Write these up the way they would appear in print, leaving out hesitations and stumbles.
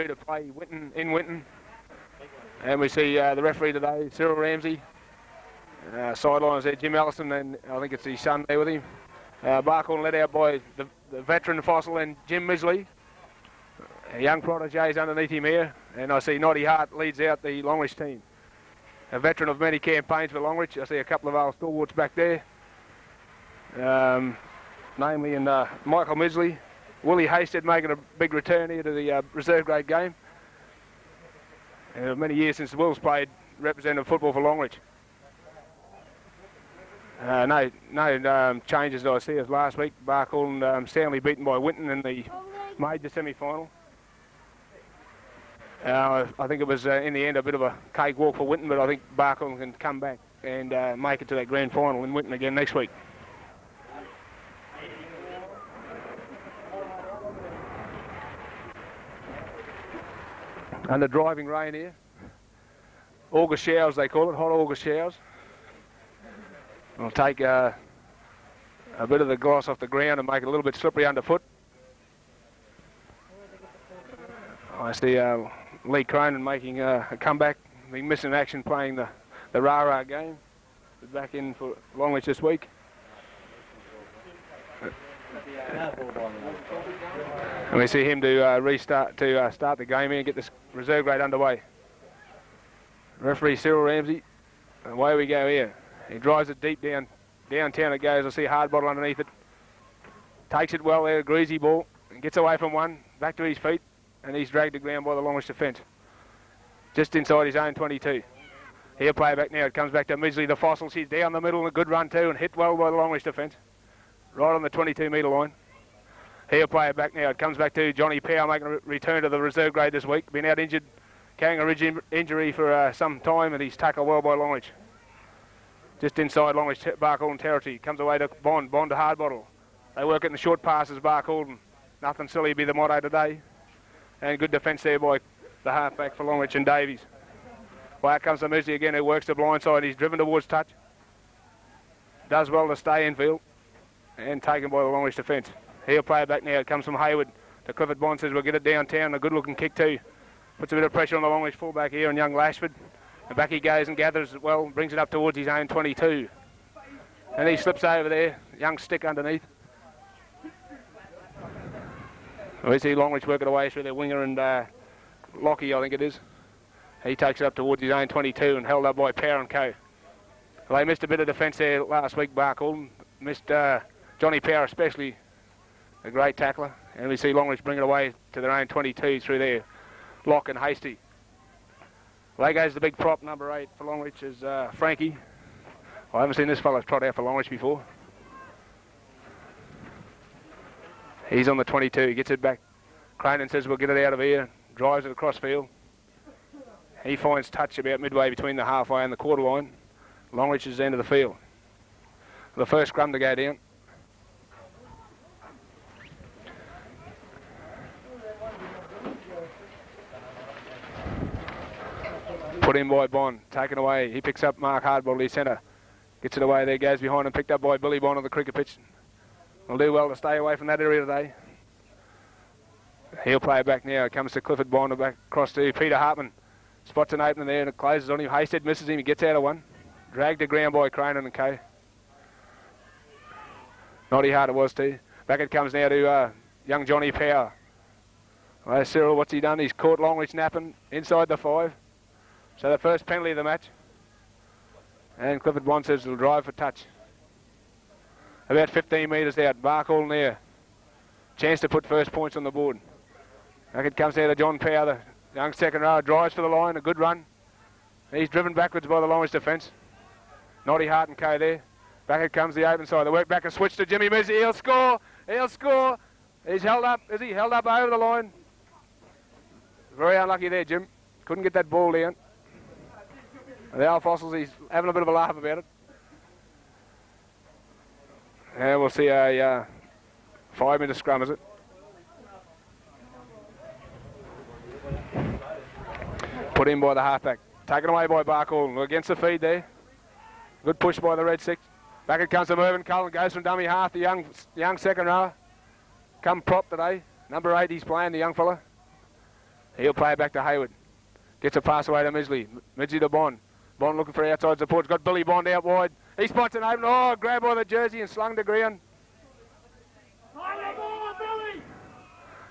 to play Winton in Winton. And we see the referee today, Cyril Ramsey. Sidelines there, Jim Ellison, and I think it's his son there with him. Barkhorn led out by the veteran Fossil and Jim Misley. Young proteges underneath him here. And I see Noddy Hart leads out the Longreach team. A veteran of many campaigns for Longreach. I see a couple of our stalwarts back there. Namely in Michael Misley. Willie Hasted making a big return here to the reserve grade game. Many years since Will's played representative football for Longreach. No changes that I see as last week. Barkhorn soundly beaten by Winton in the major semi-final. I think it was in the end a bit of a cakewalk for Winton, but I think Barkhorn can come back and make it to that grand final in Winton again next week. Under driving rain here. August showers they call it, hot August showers. I'll take a bit of the gloss off the ground and make it a little bit slippery underfoot. I see Lee Cronin making a comeback. Been missing action playing the Rara game. He's back in for Longreach this week. And we see him to start the game here and get this reserve grade underway. Referee Cyril Ramsey. Away we go here. He drives it deep downtown it goes. I see Hardbottle underneath it. Takes it well there, greasy ball, and gets away from one, back to his feet, and he's dragged to ground by the Longreach defence. Just inside his own 22. He'll play it back now. It comes back to Misley, the Fossils. He's down the middle and a good run too, and hit well by the Longreach defence. Right on the 22-metre line. He'll play it back now. It comes back to Johnny Power making a return to the reserve grade this week. Been out injured, carrying a ridge injury for some time, and he's tackled well by Longreach. Just inside Longreach Barkhorn territory. Comes away to Bond to Hardbottle. They work it in the short passes, Barkhorn. Nothing silly be the motto today. And good defence there by the halfback for Longreach and Davies. Well, out comes the Misley again, who works the blind side. He's driven towards touch. Does well to stay in field. And taken by the Longreach defence. He'll play it back now. It comes from Hayward to Clifford Bond. Says we'll get it downtown. A good looking kick too. Puts a bit of pressure on the Longreach fullback here and young Lashford. And back he goes and gathers it well. Brings it up towards his own 22. And he slips over there. Young stick underneath. We see Longreach work it away through their winger and Lockie, I think it is. He takes it up towards his own 22 and held up by Power and Co. Well, they missed a bit of defence there last week, Barkhorn. Missed Johnny Power especially. A great tackler. And we see Longreach bring it away to their own 22 through there. Lock and Hasty. Well, there goes the big prop, number 8 for Longreach is Frankie. I haven't seen this fella trot out for Longreach before. He's on the 22, he gets it back. Cronin says we'll get it out of here. Drives it across field. He finds touch about midway between the halfway and the quarter line. Longreach's end of the field. The first scrum to go down. Put in by Bond, taken away. He picks up Mark Hardbottle, his centre. Gets it away there, goes behind and picked up by Billy Bond on the cricket pitch. Will do well to stay away from that area today. He'll play it back now. It comes to Clifford Bond and back across to Peter Hartman. Spots an opening there and it closes on him. Hasted misses him, he gets out of one. Dragged to ground by Cronin and Co. Noddy hard it was too. Back it comes now to young Johnny Power. Well, Cyril, what's he done? He's caught Longreach napping inside the 5. So the first penalty of the match. And Clifford Bond says he'll drive for touch. About 15 metres out. Barkhorn there. Chance to put first points on the board. Back it comes out to John Power, the young second row. Drives for the line, a good run. He's driven backwards by the Longreach defence. Noddy Hart and Co there. Back it comes the open side. They work back and switch to Jimmy Misley. He'll score. He'll score. He's held up. Is he held up over the line? Very unlucky there, Jim. Couldn't get that ball down. The old Fossils, he's having a bit of a laugh about it. And we'll see a 5-minute scrum, is it? Put in by the halfback. Taken away by Barkhorn. Against the feed there. Good push by the Red Six. Back it comes to Mervyn Cullen. Goes from dummy half. The young second rower. Come prop today. Number 8, he's playing, the young fella. He'll play it back to Hayward. Gets a pass away to Midgley. Midgley to Bond. Bond looking for outside support. He's got Billy Bond out wide. He spots an open. Oh, grab by the jersey and slung to ground.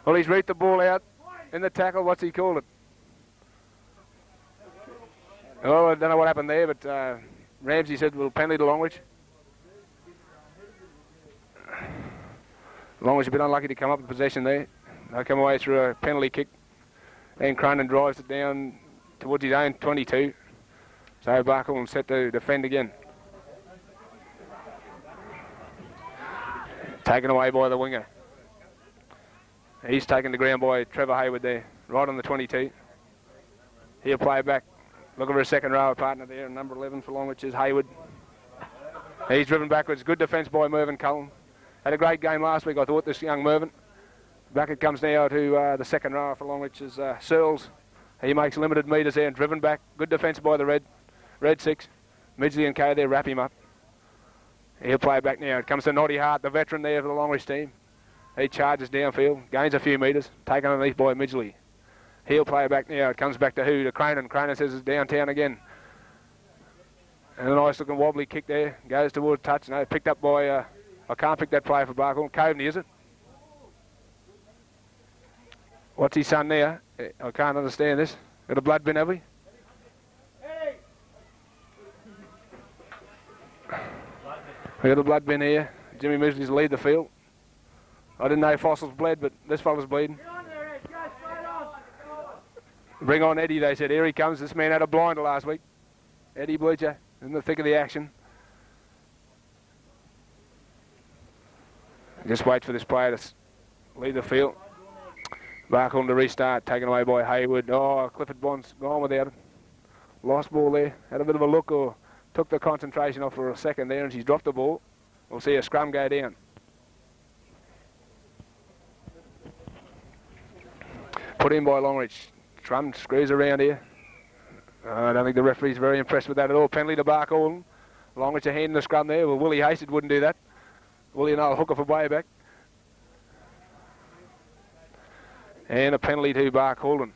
Well, he's reached the ball out in the tackle. What's he called it? Oh, I don't know what happened there, but Ramsey said we'll penalty to Longreach. Longreach a bit unlucky to come up with possession there. They come away through a penalty kick. And Cronin drives it down towards his own 22. So Barkle will set to defend again. Taken away by the winger. He's taken the ground by Trevor Hayward there, right on the 22. He'll play back. Looking for a second row partner there, number 11 for Longreach is Hayward. He's driven backwards. Good defence by Mervyn Cullen. Had a great game last week, I thought, this young Mervyn. Back it comes now to the second row for Longreach is Searles. He makes limited metres there and driven back. Good defence by the red 6. Midgley and Kay there wrap him up. He'll play back now. It comes to Noddy Hart, the veteran there for the Longreach team. He charges downfield, gains a few metres, taken underneath by Midgley. He'll play back now. It comes back to who? To Cronin. Cronin says it's downtown again. And a nice looking wobbly kick there. Goes towards touch. No, picked up by, I can't pick that play for Barkle. Coveney, is it? What's his son there? I can't understand this. Got a blood bin, have we? We got a blood bin here. Jimmy Midgley's lead the field. I didn't know Fossils bled, but this fella's bleeding. Bring on Eddie, they said. Here he comes. This man had a blinder last week. Eddie Bleacher in the thick of the action. Just wait for this player to leave the field. Barkle to restart, taken away by Hayward. Oh, Clifford Bond's gone without it. Lost ball there. Had a bit of a look or took the concentration off for a second there and she's dropped the ball. We'll see a scrum go down. Put in by Longreach. Trum screws around here. I don't think the referee's very impressed with that at all. Penalty to Barkle. Longreach a hand in the scrum there. Well, Willie Hasted wouldn't do that. Willie and I'll hook off a way back. And a penalty to Barkle.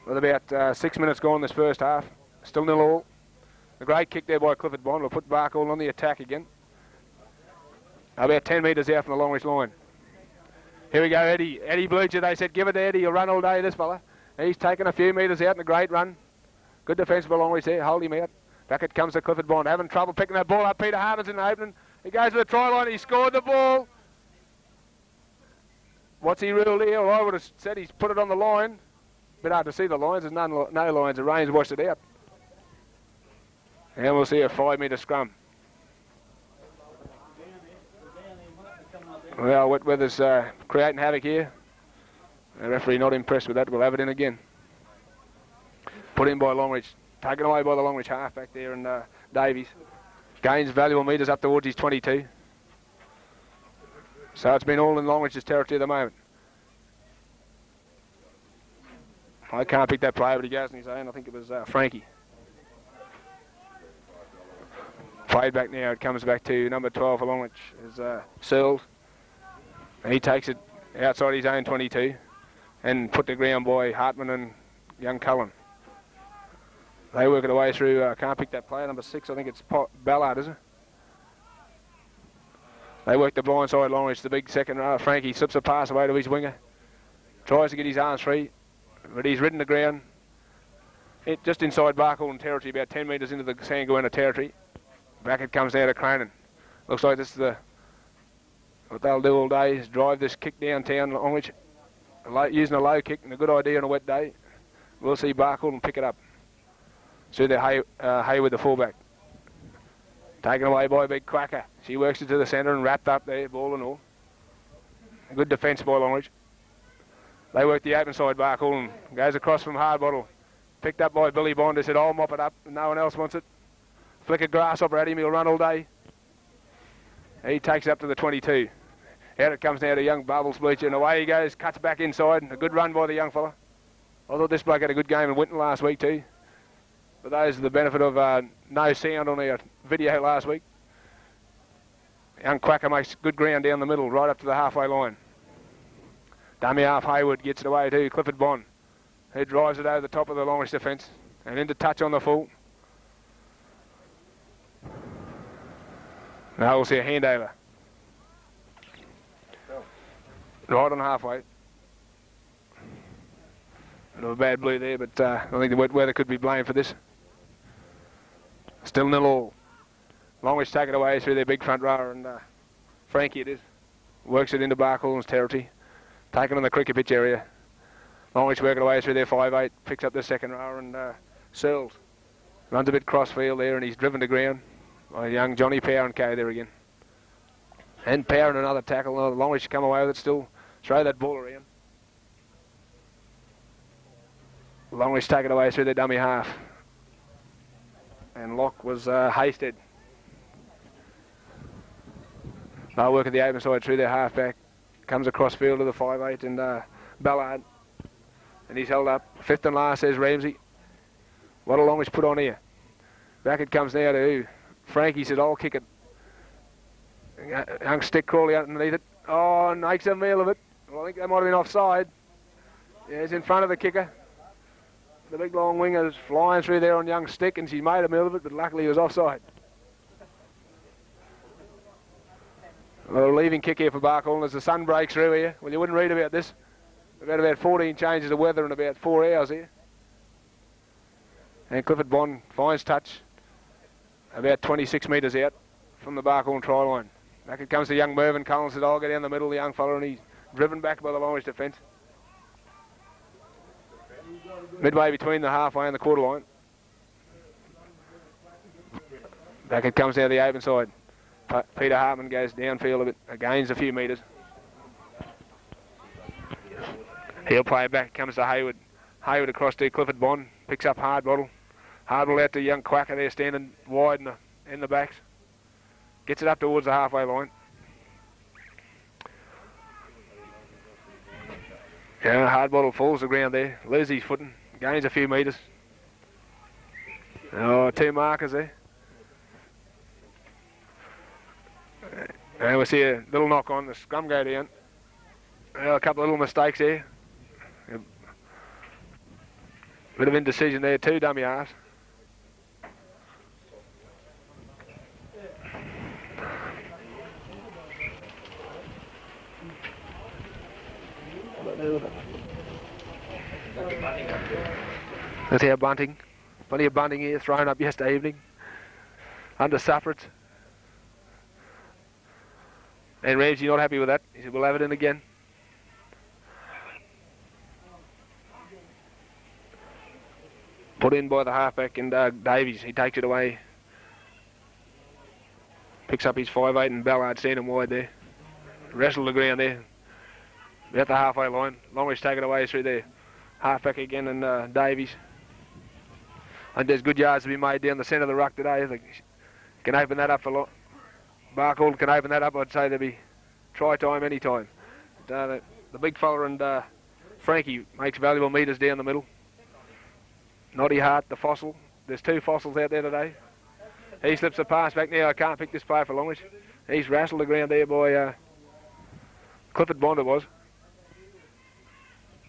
With about 6 minutes gone this first half. Still 0-0. A great kick there by Clifford Bond will put Barkle on the attack again. About 10 metres out from the Longreach line. Here we go, Eddie. Eddie Bleacher, they said, give it to Eddie. He'll run all day, this fella. He's taken a few metres out in a great run. Good defence by Longreach there. Hold him out. Back it comes to Clifford Bond. Having trouble picking that ball up. Peter Harmon's in the opening. He goes to the try line. He scored the ball. What's he ruled here? Well, I would have said he's put it on the line. A bit hard to see the lines. There's no lines. The rain's washed it out. And we'll see a 5-metre scrum. Well, wet weather's creating havoc here. The referee not impressed with that. We'll have it in again. Put in by Longreach. Taken away by the Longreach halfback there and Davies. Gains valuable metres up towards his 22. So it's been all in Longreach's territory at the moment. I can't pick that player, but he goes in his own. I think it was Frankie. Played back now. It comes back to number 12 for Longreach. Is Searles. He takes it outside his own 22 and put the ground by Hartman and young Cullen. They work it away through, I can't pick that player, number 6, I think it's Ballard, is it? They work the blind side Longreach, the big second row. Frankie slips a pass away to his winger. Tries to get his arms free, but he's ridden the ground. Just inside Barkle territory, about 10 metres into the Goannas territory. Back it comes down to Cronin. Looks like this is what they'll do all day is drive this kick downtown Longreach, using a low kick and a good idea on a wet day. We'll see Barkle pick it up. See the Hayward, the fullback. Taken away by Big Quacker. She works it to the centre and wrapped up there, ball and all. A good defence by Longreach. They work the open side Barkle and goes across from Hardbottle. Picked up by Billy Bond. He said, I'll mop it up and no one else wants it. Flick a grasshopper at him, he'll run all day. He takes it up to the 22. Out it comes now to young Bubbles Bleacher and away he goes, cuts back inside. A good run by the young fella. I thought this bloke had a good game in Winton last week too. But those are the benefit of no sound on our video last week. Young Quacker makes good ground down the middle, right up to the halfway line. Dummy half Hayward gets it away to Clifford Bond, who drives it over the top of the Longreach defence and into touch on the full. Now we'll see a handover. Right on halfway. A bit of a bad blue there, but I think the wet weather could be blamed for this. Still 0-0. Longreach take it away through their big front rower, and Frankie it is. Works it into Barkhorn's territory. Taken on the cricket pitch area. Longreach work it away through their 5-8. Picks up the second rower and Searles. Runs a bit cross field there, and he's driven to ground by young Johnny Power and K there again. And Power and another tackle. Longreach come away with it still. Throw that ball around. Longreach take it away through their dummy half. And lock was Hasted. They'll work at the open side through their halfback. Comes across field to the 5-8 and Ballard. And he's held up. Fifth and last, says Ramsey. What a Longreach put on here. Back it comes now to Frankie said, I'll kick it. Young Stick Crawley underneath it. Oh, makes a meal of it. Well, I think that might have been offside. Yeah, he's in front of the kicker. The big long winger's flying through there on young Stick, and she made a meal of it, but luckily he was offside. Well, leaving kick here for Barkhorn as the sun breaks through here. Well, you wouldn't read about this. We've had about 14 changes of weather in about 4 hours here. And Clifford Bond finds touch about 26 metres out from the Barkhorn try line. Back it comes to young Mervyn Collins, said, I'll get down the middle, the young fella, and he's driven back by the Longreach defence. Midway between the halfway and the quarter line. Back it comes down the open side. Peter Hartman goes downfield a bit, gains a few metres. He'll play it back, comes to Hayward. Hayward across to Clifford Bond, picks up Hardbottle. Hardbottle out to young Quacker there, standing wide in the backs. Gets it up towards the halfway line. Yeah, Hardbottle falls to the ground there, loses his footing, gains a few metres. Oh, 2 markers there. And we see a little knock on, the scrum go down. A couple of little mistakes there. A bit of indecision there, 2 dummy halves. That's our bunting. Plenty of bunting here thrown up yesterday evening. Under suffrage. And Ramsey not happy with that. He said, we'll have it in again. Put in by the halfback and Davies. He takes it away. Picks up his 5-8 and Ballard standing wide there. Wrestled the ground there. At the halfway line. Longreach take it away through there. Halfback again and Davies. I think there's good yards to be made down the centre of the ruck today. They can open that up for Barkhorn can open that up. I'd say there'll be try time any time. The big fella and Frankie makes valuable metres down the middle. Noddy Hart, the fossil. There's 2 fossils out there today. He slips the pass back now. I can't pick this player for Longreach. He's wrestled the ground there by Clifford Bond it was.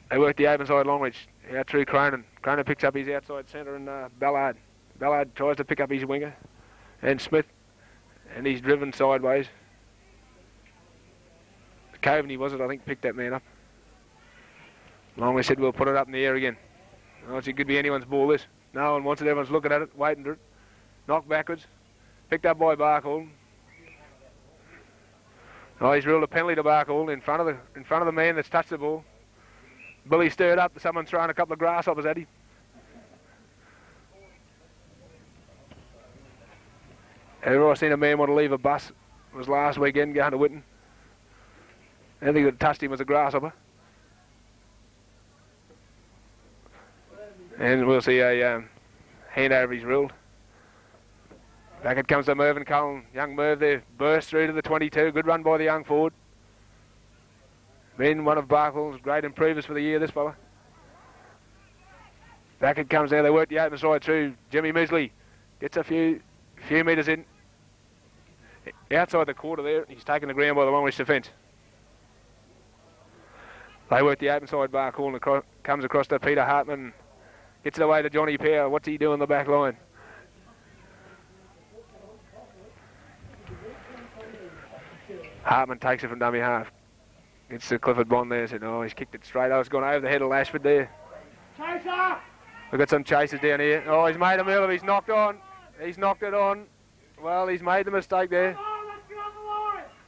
They work the open side Longreach out through Cronin. Cronin picks up his outside centre and Ballard. Ballard tries to pick up his winger. And Smith. And he's driven sideways. Coveney was it, I think, picked that man up. Longreach said we'll put it up in the air again. Oh, it could be anyone's ball this. No one wants it, everyone's looking at it, waiting for it. Knocked backwards. Picked up by Barkhorn. Oh, he's ruled a penalty to Barkhorn in front of the man that's touched the ball. Billy stirred up, someone's throwing a couple of grasshoppers at him. Ever seen a man want to leave a bus? It was last weekend going to Whitton. Anything that touched him was a grasshopper. And we'll see a handover is ruled. Back it comes to Mervyn Cullen. Young Merv there, burst through to the 22. Good run by the young forward. Been one of Barkhorn's great improvers for the year, this fella. Back it comes now. They work the open side through. Jimmy Misley gets a few metres in. Outside the quarter there, he's taken the ground by the Longreach defence. They work the open side bar cool and comes across to Peter Hartman. Gets it away to Johnny Power. What's he doing in the back line? Hartman takes it from dummy half. Gets to Clifford Bond there. Said, oh, he's kicked it straight. Oh, it's gone over the head of Lashford there. Chaser! We've got some chasers down here. Oh, he's made a meal of it. He's knocked on. He's knocked it on. Well, he's made the mistake there.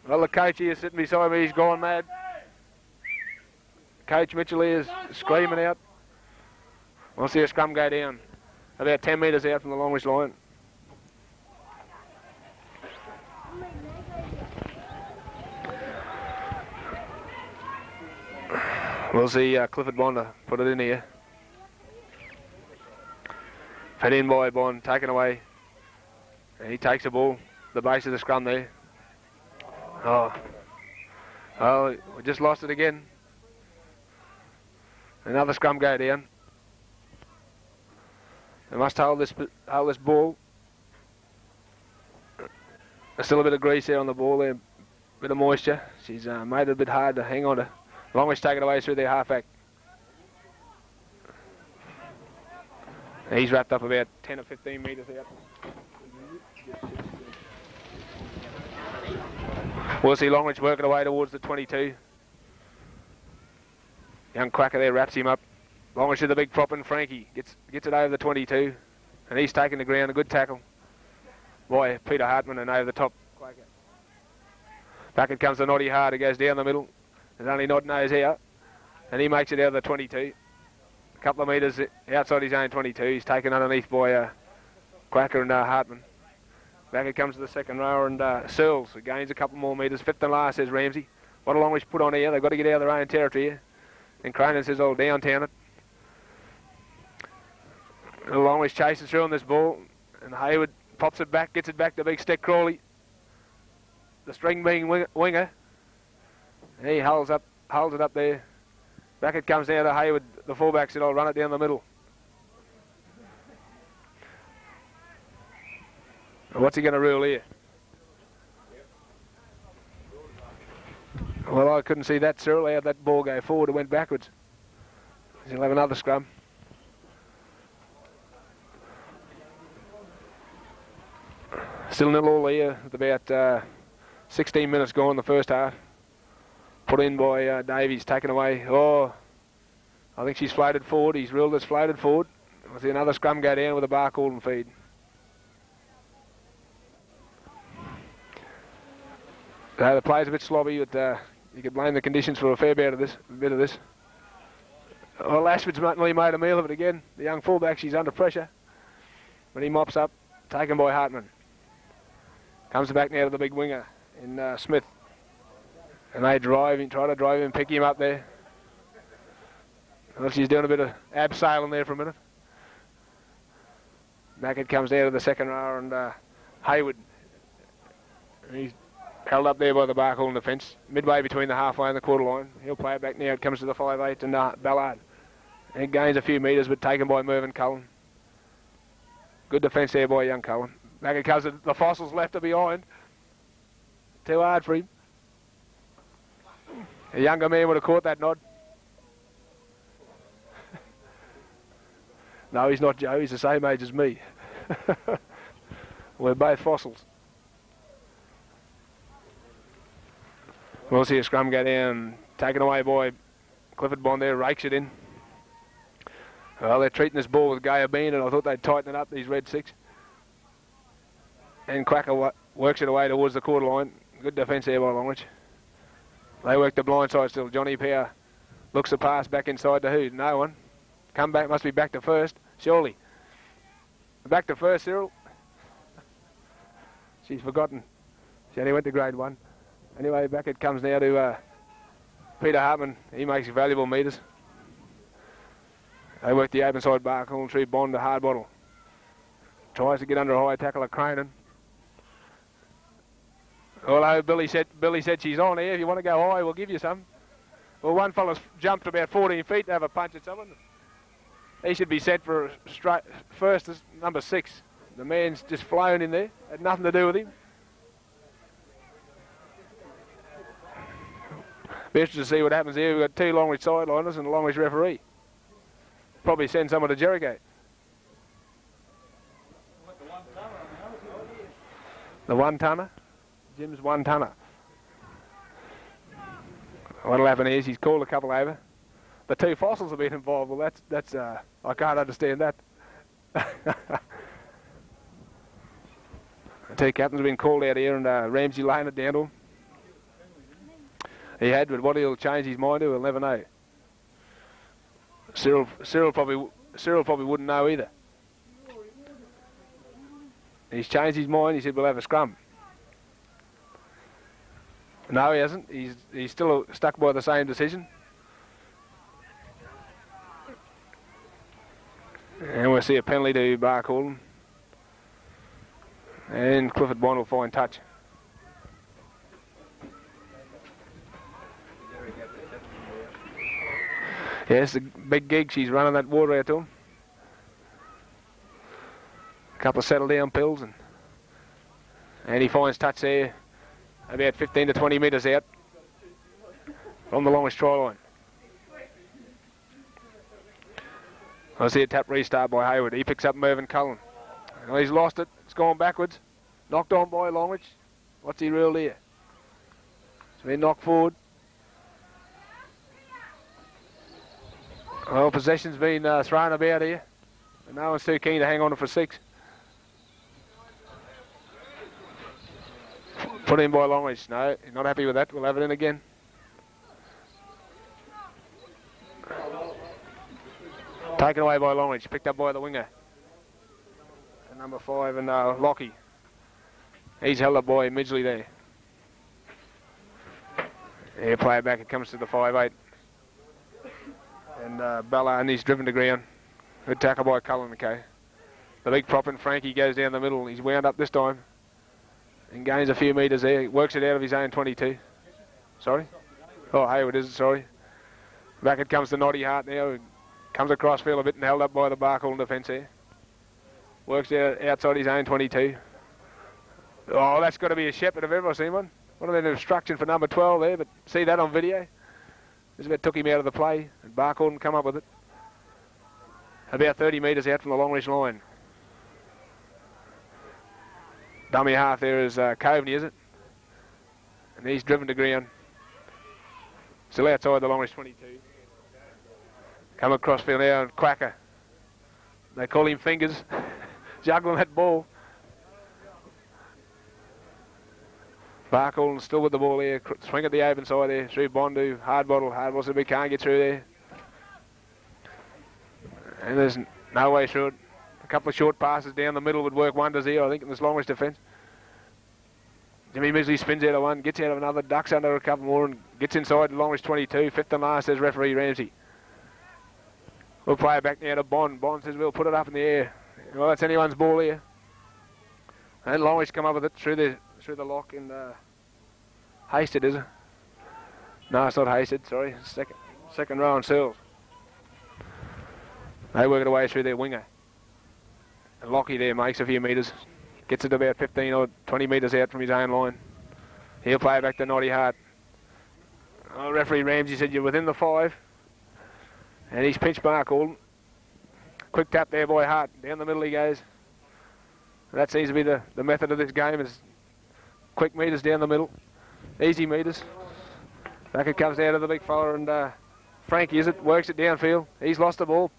Well, the coach here sitting beside me, he's gone mad. Coach Mitchell here is screaming out. We'll see a scrum go down. About 10 metres out from the Longreach line. We'll see Clifford Bond put it in here. Fed in by Bond, taken away. And he takes the ball, the base of the scrum there. Oh, we just lost it again. Another scrum go down. They must hold this ball. There's still a bit of grease there on the ball there, a bit of moisture. She's made it a bit hard to hang on to. Longreach take it away through their halfback. He's wrapped up about 10 or 15 metres out. We'll see Longreach working away towards the 22. Young Quacker there wraps him up. Longreach with the big prop, and Frankie gets it over the 22. And he's taking the ground, a good tackle by Peter Hartman, and over the top Quacker. Back it comes to Noddy Hard, it goes down the middle. There's only Nod nose out. And he makes it out of the 22. A couple of metres outside his own 22. He's taken underneath by Quacker and Hartman. Back it comes to the second rower, and Searles gains a couple more metres. Fifth and last, says Ramsey. What a Longreach put on here. They've got to get out of their own territory here. And Cronin says, oh, downtown it. And Longreach chases through on this ball. And Hayward pops it back, gets it back to Big Stick Crawley. The string being winger. He holds it up there. Back it comes down to Hayward. The fullback said, I'll run it down the middle. What's he going to rule here? Well, I couldn't see that, Cyril. How'd that ball go forward? It went backwards. He'll have another scrum. Still 0-0 here with about 16 minutes gone in the first half. Put in by Davies, taken away. Oh, I think she's floated forward. He's ruled it's floated forward. We'll see another scrum go down with a bar called and feed. The play's a bit sloppy, but you could blame the conditions for a fair bit of this. Well, Ashford's nearly made a meal of it again. The young fullback, she's under pressure. But he mops up, taken by Hartman. Comes back now to the big winger in Smith. And they try to drive him, pick him up there. Well, she's doing a bit of abseiling there for a minute. Back it comes down to the second rower, and Hayward. He's held up there by the Barkle in the fence, midway between the halfway and the quarter line. He'll play it back now. It comes to the 5'8", and Ballard. And it gains a few metres, but taken by Mervyn Cullen. Good defence there by young Cullen. Back it comes, the Fossils left her behind. Too hard for him. A younger man would have caught that nod. No, he's not Joe. He's the same age as me. We're both Fossils. We'll see a scrum go down, taken away by Clifford Bond there, rakes it in. Well, they're treating this ball with Gaia Bean, and I thought they'd tighten it up, these red six. And Quacker works it away towards the quarter line. Good defence there by Longreach. They work the blind side still. Johnny Power looks the pass back inside to who? No one. Come back, must be back to first, surely. Back to first, Cyril. She's forgotten. She only went to grade 1. Anyway, back it comes now to Peter Hartman. He makes valuable metres. They work the open side bar, Colin Tree Bond to hard bottle. Tries to get under a high tackle of Cronin. Although Billy said she's on here. If you want to go high, we'll give you some. Well, one fella's jumped about 14 feet to have a punch at someone. He should be set for straight first as number 6. The man's just flown in there. Had nothing to do with him. Be interested to see what happens here. We've got 2 Longreach sideliners and a Longreach referee. Probably send someone to Jericho. The 1-tonner? Jim's 1-tonner. What'll happen is he's called a couple over. The 2 fossils have been involved. Well, that's I can't understand that. The 2 captains have been called out here, and Ramsey laying it down to him. He had, but what he'll change his mind to, we'll never know. Cyril probably wouldn't know either. He's changed his mind. He said we'll have a scrum. No, he hasn't. He's still stuck by the same decision. And we'll see a penalty to Barcaldine. And Clifford Bond will find touch. Yes, the big gig. She's running that water out to him. A couple of settle down pills, and he finds touch there about 15 to 20 metres out from the Longreach try line. I see a tap restart by Hayward. He picks up Mervyn Cullen. Well, he's lost it. It's gone backwards. Knocked on by Longreach. What's he ruled here? It's been knocked forward. Well, possession's been thrown about here. And no one's too keen to hang on for 6. Put in by Longreach. No, he's not happy with that. We'll have it in again. Taken away by Longreach. Picked up by the winger. And number 5 and Lockie. He's held up by Midgley there. Yeah, play it back. It comes to the 5'8". And Bella, and he's driven to ground. Good tackle by Cullen, okay. The big prop in Frankie goes down the middle. He's wound up this time. And gains a few metres there. He works it out of his own 22. Sorry? Oh, Hayward is it, sorry. Back it comes to Noddy Hart now. Comes across field a bit and held up by the Barcaldine defence here. Works out outside his own 22. Oh, that's got to be a shepherd if I've ever seen one. What an obstruction for number 12 there, but see that on video? This about took him out of the play, and Barcaldine come up with it. About 30 metres out from the Longreach line. Dummy half there is Coveney, is it? And he's driven to ground. Still outside the Longreach 22. Come across field now, and Quacker. They call him Fingers. Juggling that ball. Barcaldine still with the ball here. Swing at the open side there. Through Bondu. Hardbottle said we can't get through there. And there's no way through it. A couple of short passes down the middle would work wonders here, I think, in this Longreach defence. Jimmy Midgley spins out of one, gets out of another, ducks under a couple more, and gets inside the Longreach 22. 5th and last, says referee Ramsey. We'll play it back now to Bond. Bond says we'll put it up in the air. Well, that's anyone's ball here. And Longreach come up with it through the lock and Hasted, is it? No, it's not Hasted, sorry. Second row and Searles. They work it away through their winger. And Lockie there makes a few metres. Gets it about 15 or 20 metres out from his own line. He'll play it back to Noddy Hart. Oh, referee Ramsey said you're within the 5. And he's pinched Barcaldine. Quick tap there by Hart. Down the middle he goes. And that seems to be the method of this game, is quick metres down the middle. Easy metres. Back it comes out of the big fella, and Frankie, is it? Works it downfield. He's lost the ball.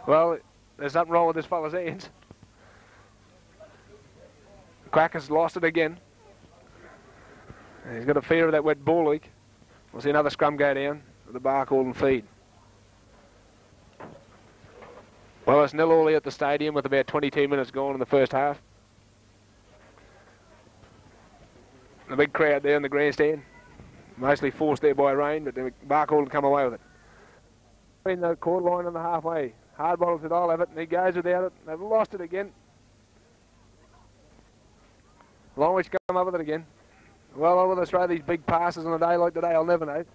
Well, there's something wrong with this fella's hands. Quacker's lost it again. He's got a fear of that wet ball leak. We'll see another scrum go down with the Barcaldine feed. Well, it's 0-0 at the stadium with about 22 minutes gone in the first half. The big crowd there in the grandstand. Mostly forced there by rain, but Barcaldine come away with it. In the quarter line and the halfway. Hardbottle said, I'll have it, and he goes without it. They've lost it again. Longreach come up with it again. Well, whether they throw these big passes on a day like today, I'll never know.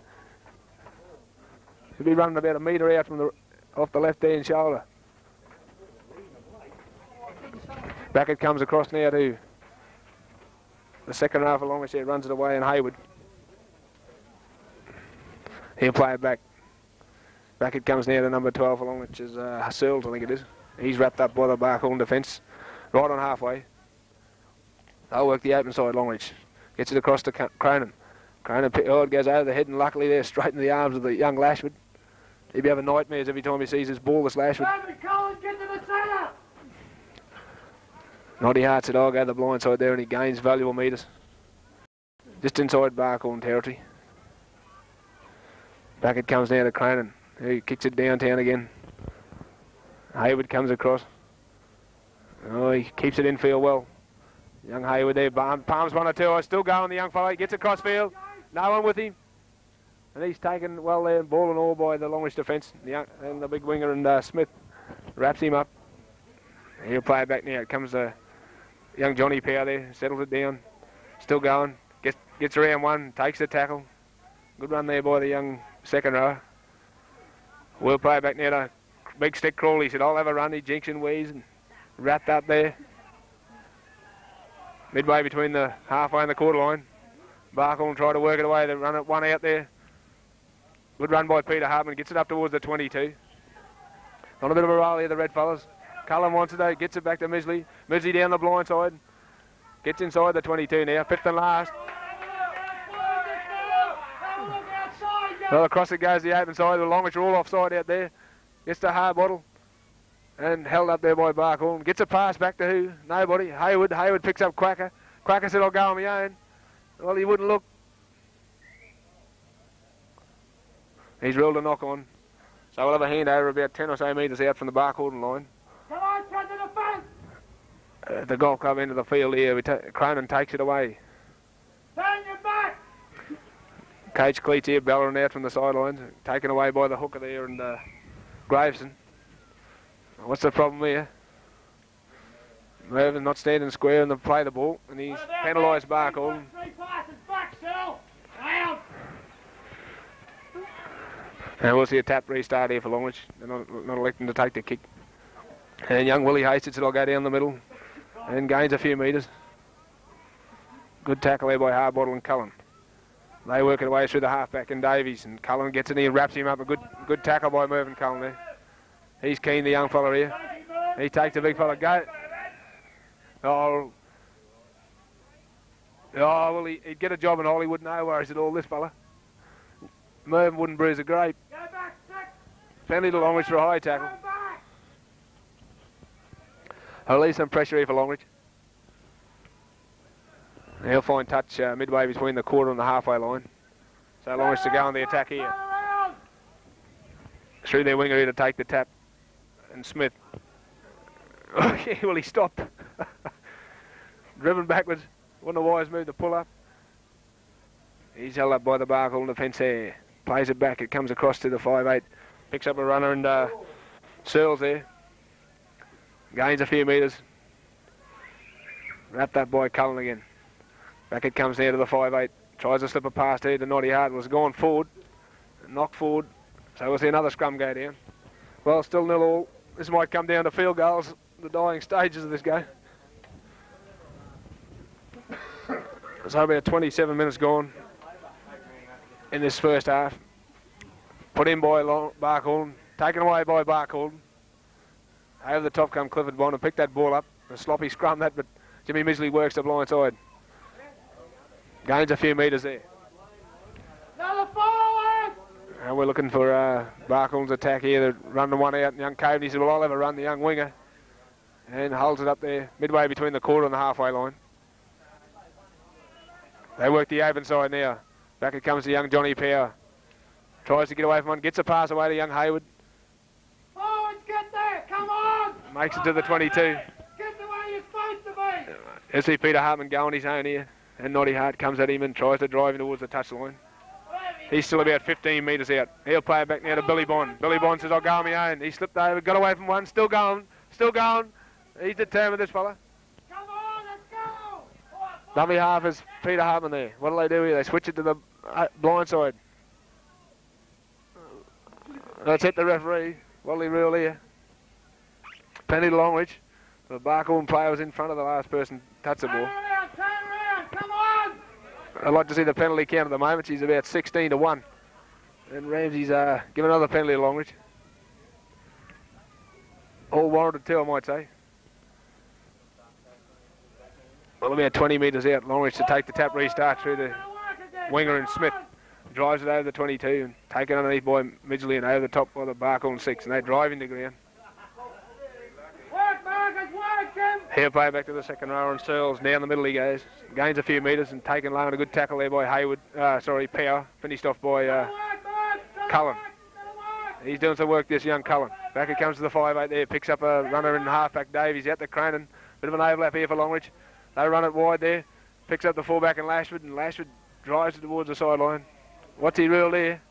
He'll be running about a metre out from off the left-hand shoulder. Back it comes across now to the second half of Longreach there, runs it away, and Hayward. He'll play it back. Back it comes now to number 12 along, which is Searles, I think it is. He's wrapped up by the Barkhorn defence. Right on halfway. They'll work the open side, Longreach. Gets it across to Cronin. Cronin, it goes over the head, and luckily they're straight in the arms of the young Lashford. He'd be having nightmares every time he sees his ball, this Lashford. Noddy Hart said, I'll go the blind side there, and he gains valuable metres. Just inside Barkhorn territory. Back it comes now to Cronin. He kicks it downtown again. Hayward comes across. Oh, he keeps it infield well. Young Hayward there, palms 1 or 2. Still going, the young fellow. He gets across field. No one with him. And he's taken well there, ball and all by the Longreach defence. And the big winger and Smith wraps him up. He'll play it back now. It comes young Johnny Power there, settles it down. Still going. Gets around one, takes the tackle. Good run there by the young second rower. We'll play it back now to Big Stick Crawley. He said, I'll have a run. He jinks and wheeze and wrapped up there. Midway between the halfway and the quarter line. Barkhorn tried to work it away. They run it one out there. Good run by Peter Hartman. Gets it up towards the 22. On a bit of a roll here, the red fellas. Cullen wants it though. Gets it back to Misley. Misley down the blind side. Gets inside the 22 now. Fifth and last. Well, across it goes the open side. The Longreach are all offside out there. Gets to Harbottle. And held up there by Barkhorn. Gets a pass back to who? Nobody. Hayward. Hayward picks up Quacker. Quacker said, I'll go on my own. Well, he wouldn't look. He's ruled a knock on. So we'll have a hand over about 10 or so metres out from the Barkhorn line. Come on, cut to the front. The golf club end of the field here. Cronin takes it away. Turn your back. Cage cleats here, bellowing out from the sidelines. Taken away by the hooker there and Graveson. What's the problem here? Mervyn not standing square and they play the ball, and he's penalised Barkhorn. And we'll see a tap restart here for Longreach. They're not electing to take the kick. And young Willie Hastings will go down the middle and gains a few metres. Good tackle there by Harbottle and Cullen. They work it away through the halfback and Davies, and Cullen gets in here and wraps him up. A good tackle by Mervyn Cullen there. He's keen, the young fella here. He takes the big fella. Go. Oh, well, he'd get a job in Hollywood, no worries at all, this fella. Mervyn wouldn't bruise a grape. Penalty to Longreach for a high tackle. I'll leave some pressure here for Longreach. He'll find touch midway between the quarter and the halfway line. So Longreach to go on the attack here. Through their winger here to take the tap. And Smith. Oh, yeah, well, he stopped. Driven backwards. Wasn't a wise move to pull up. He's held up by the Barkhorn defence there. Plays it back. It comes across to the 5'8". Picks up a runner and Searles there. Gains a few metres. Wrapped up by Cullen again. Back it comes there to the 5'8". Tries to slip a pass here to Noddy Hart. Was gone forward. Knocked forward. So we'll see another scrum go down. Well, still 0-0. This might come down to field goals, the dying stages of this game. So about 27 minutes gone in this first half. Put in by Barkhorn, taken away by Barkhorn. Over the top come Clifford Bond and picked that ball up. A sloppy scrum that, but Jimmy Misley works the blind side. Gains a few metres there. Another forward! And we're looking for Barkhorn's attack here. They're running one out, and young Caveney said, well, I'll have a run, the young winger. And holds it up there, midway between the quarter and the halfway line. They work the open side now. Back it comes to young Johnny Power. Tries to get away from one, gets a pass away to young Hayward. Forwards, get there, come on! Makes it to the 22. Get to where you're supposed to be! You see Peter Hartman go on his own here. And Noddy Hart comes at him and tries to drive him towards the touchline. He's still about 15 metres out. He'll play it back now to Billy Bond. Billy Bond says, I'll go on my own. He slipped over, got away from one, still going. He's determined, this fella. Come on, let's go! Dummy half is Peter Hartman there. What do they do here? They switch it to the blind side. Let's hit the referee. What'll he rule here? Penalty to Longreach. The Barkhorn player was in front of the last person touched the ball. Turn around, come on! I'd like to see the penalty count at the moment. She's about 16-1. And Ramsey's given another penalty to Longreach. All warranted too, I might say. Well, about 20 metres out, Longreach to take the tap restart through the winger and Smith. Drives it over the 22 and taken underneath by Midgley and over the top by the Barkle and 6, and they drive into ground. He'll play back to the second rower and Searles. Down the middle he goes. Gains a few metres and taken low, and a good tackle there by Power. Finished off by Cullen. He's doing some work, this young Cullen. Back it comes to the 5'8 there. Picks up a runner in halfback Davies out to Cranen. Bit of an overlap here for Longreach. They run it wide there. Picks up the fullback and Lashford drives it towards the sideline. What's he ruled there?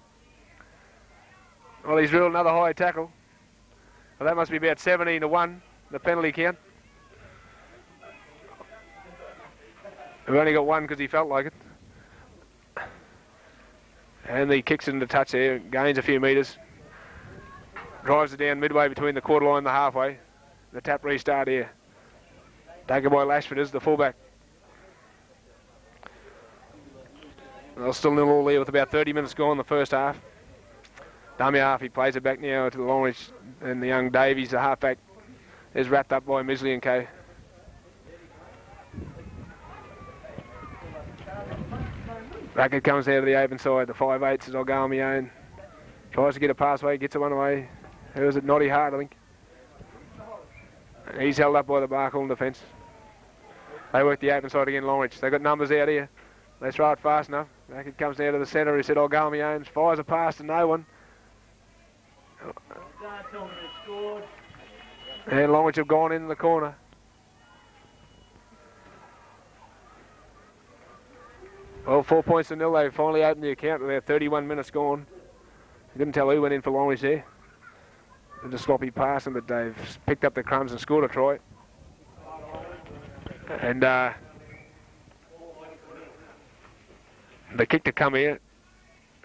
Well, he's ruled another high tackle. Well, that must be about 17-1, the penalty count. We've only got one because he felt like it. And he kicks it into touch there, gains a few metres. Drives it down midway between the quarter line and the halfway. The tap restart here. Taken by Lashford as the fullback. Well, still 0-0 there with about 30 minutes gone in the first half. Dummy half, he plays it back now to the Longreach, and the young Davies, the halfback, is wrapped up by Midgley and Co. Back it comes out of the open side. The 5'8 says, I'll go on my own. Tries to get a pass away, gets it one away. Who is it? Noddy Hart, I think. He's held up by the Barkle in defence. They work the open side again, Longreach. They've got numbers out here. They throw it fast enough. Back it comes down to the centre. He said, I'll go on my own. Fires a pass to no one. And Longreach have gone in the corner. Well, 4 points to 0. They finally opened the account with about 31 minutes gone. I couldn't tell who went in for Longreach there. It's a sloppy passing, but they've picked up the crumbs and scored a try. And the kick to come here.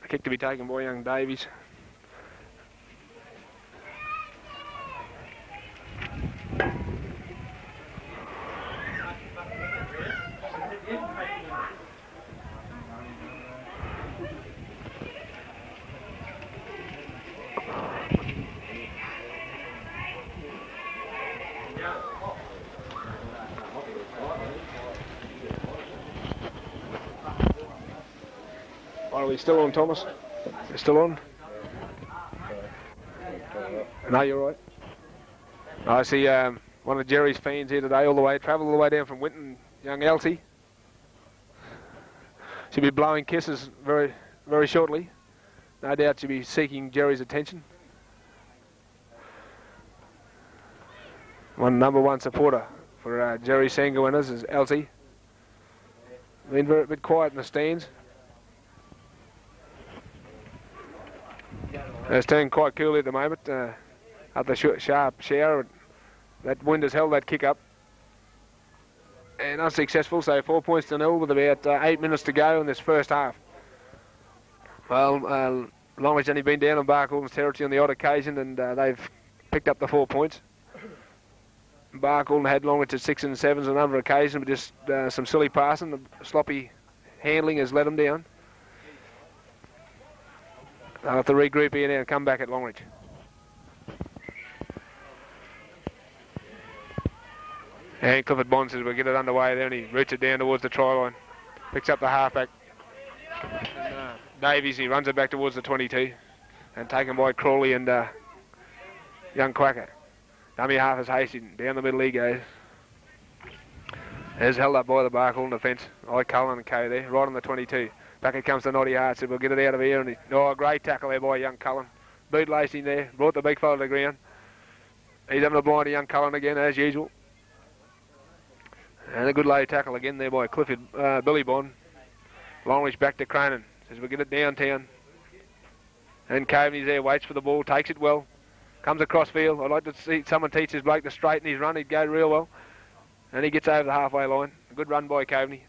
The kick to be taken by young Davies. Are we still on, Thomas? We're still on? No, you're right. I see one of Jerry's fans here today, travelled all the way down from Winton, young Elsie. She'll be blowing kisses very, very shortly. No doubt she'll be seeking Jerry's attention. Number one supporter for Jerry Goannas is Elsie. Been a bit quiet in the stands. It's turning quite cool at the moment. At the sharp shower, that wind has held that kick up. And unsuccessful, so 4 points to 0 with about 8 minutes to go in this first half. Well, Longreach only been down on Barkle's territory on the odd occasion, and they've picked up the 4 points. Barkle had Longreach at 6 and 7s on a number of occasions, but just some silly passing. The sloppy handling has let them down. They'll have to regroup here now and come back at Longreach. And Clifford Bond says we'll get it underway there, and he roots it down towards the try line. Picks up the halfback. And, Davies, he runs it back towards the 22. And taken by Crawley and young Quacker. Dummy half is Hastings. Down the middle he goes. Is held up by the Barkle in defence. Cullen and Co there, right on the 22. Back it comes to Noddy Hart, said we'll get it out of here. And a great tackle there by young Cullen. Boot lacing there, brought the big fella to the ground. He's having a blind to young Cullen again, as usual. And a good low tackle again there by Clifford, Billy Bond. Longreach back to Cranen, says we'll get it downtown. And Coveney's there, waits for the ball, takes it well. Comes across field. I'd like to see someone teach this bloke to straighten his run. He'd go real well. And he gets over the halfway line. A good run by Coveney.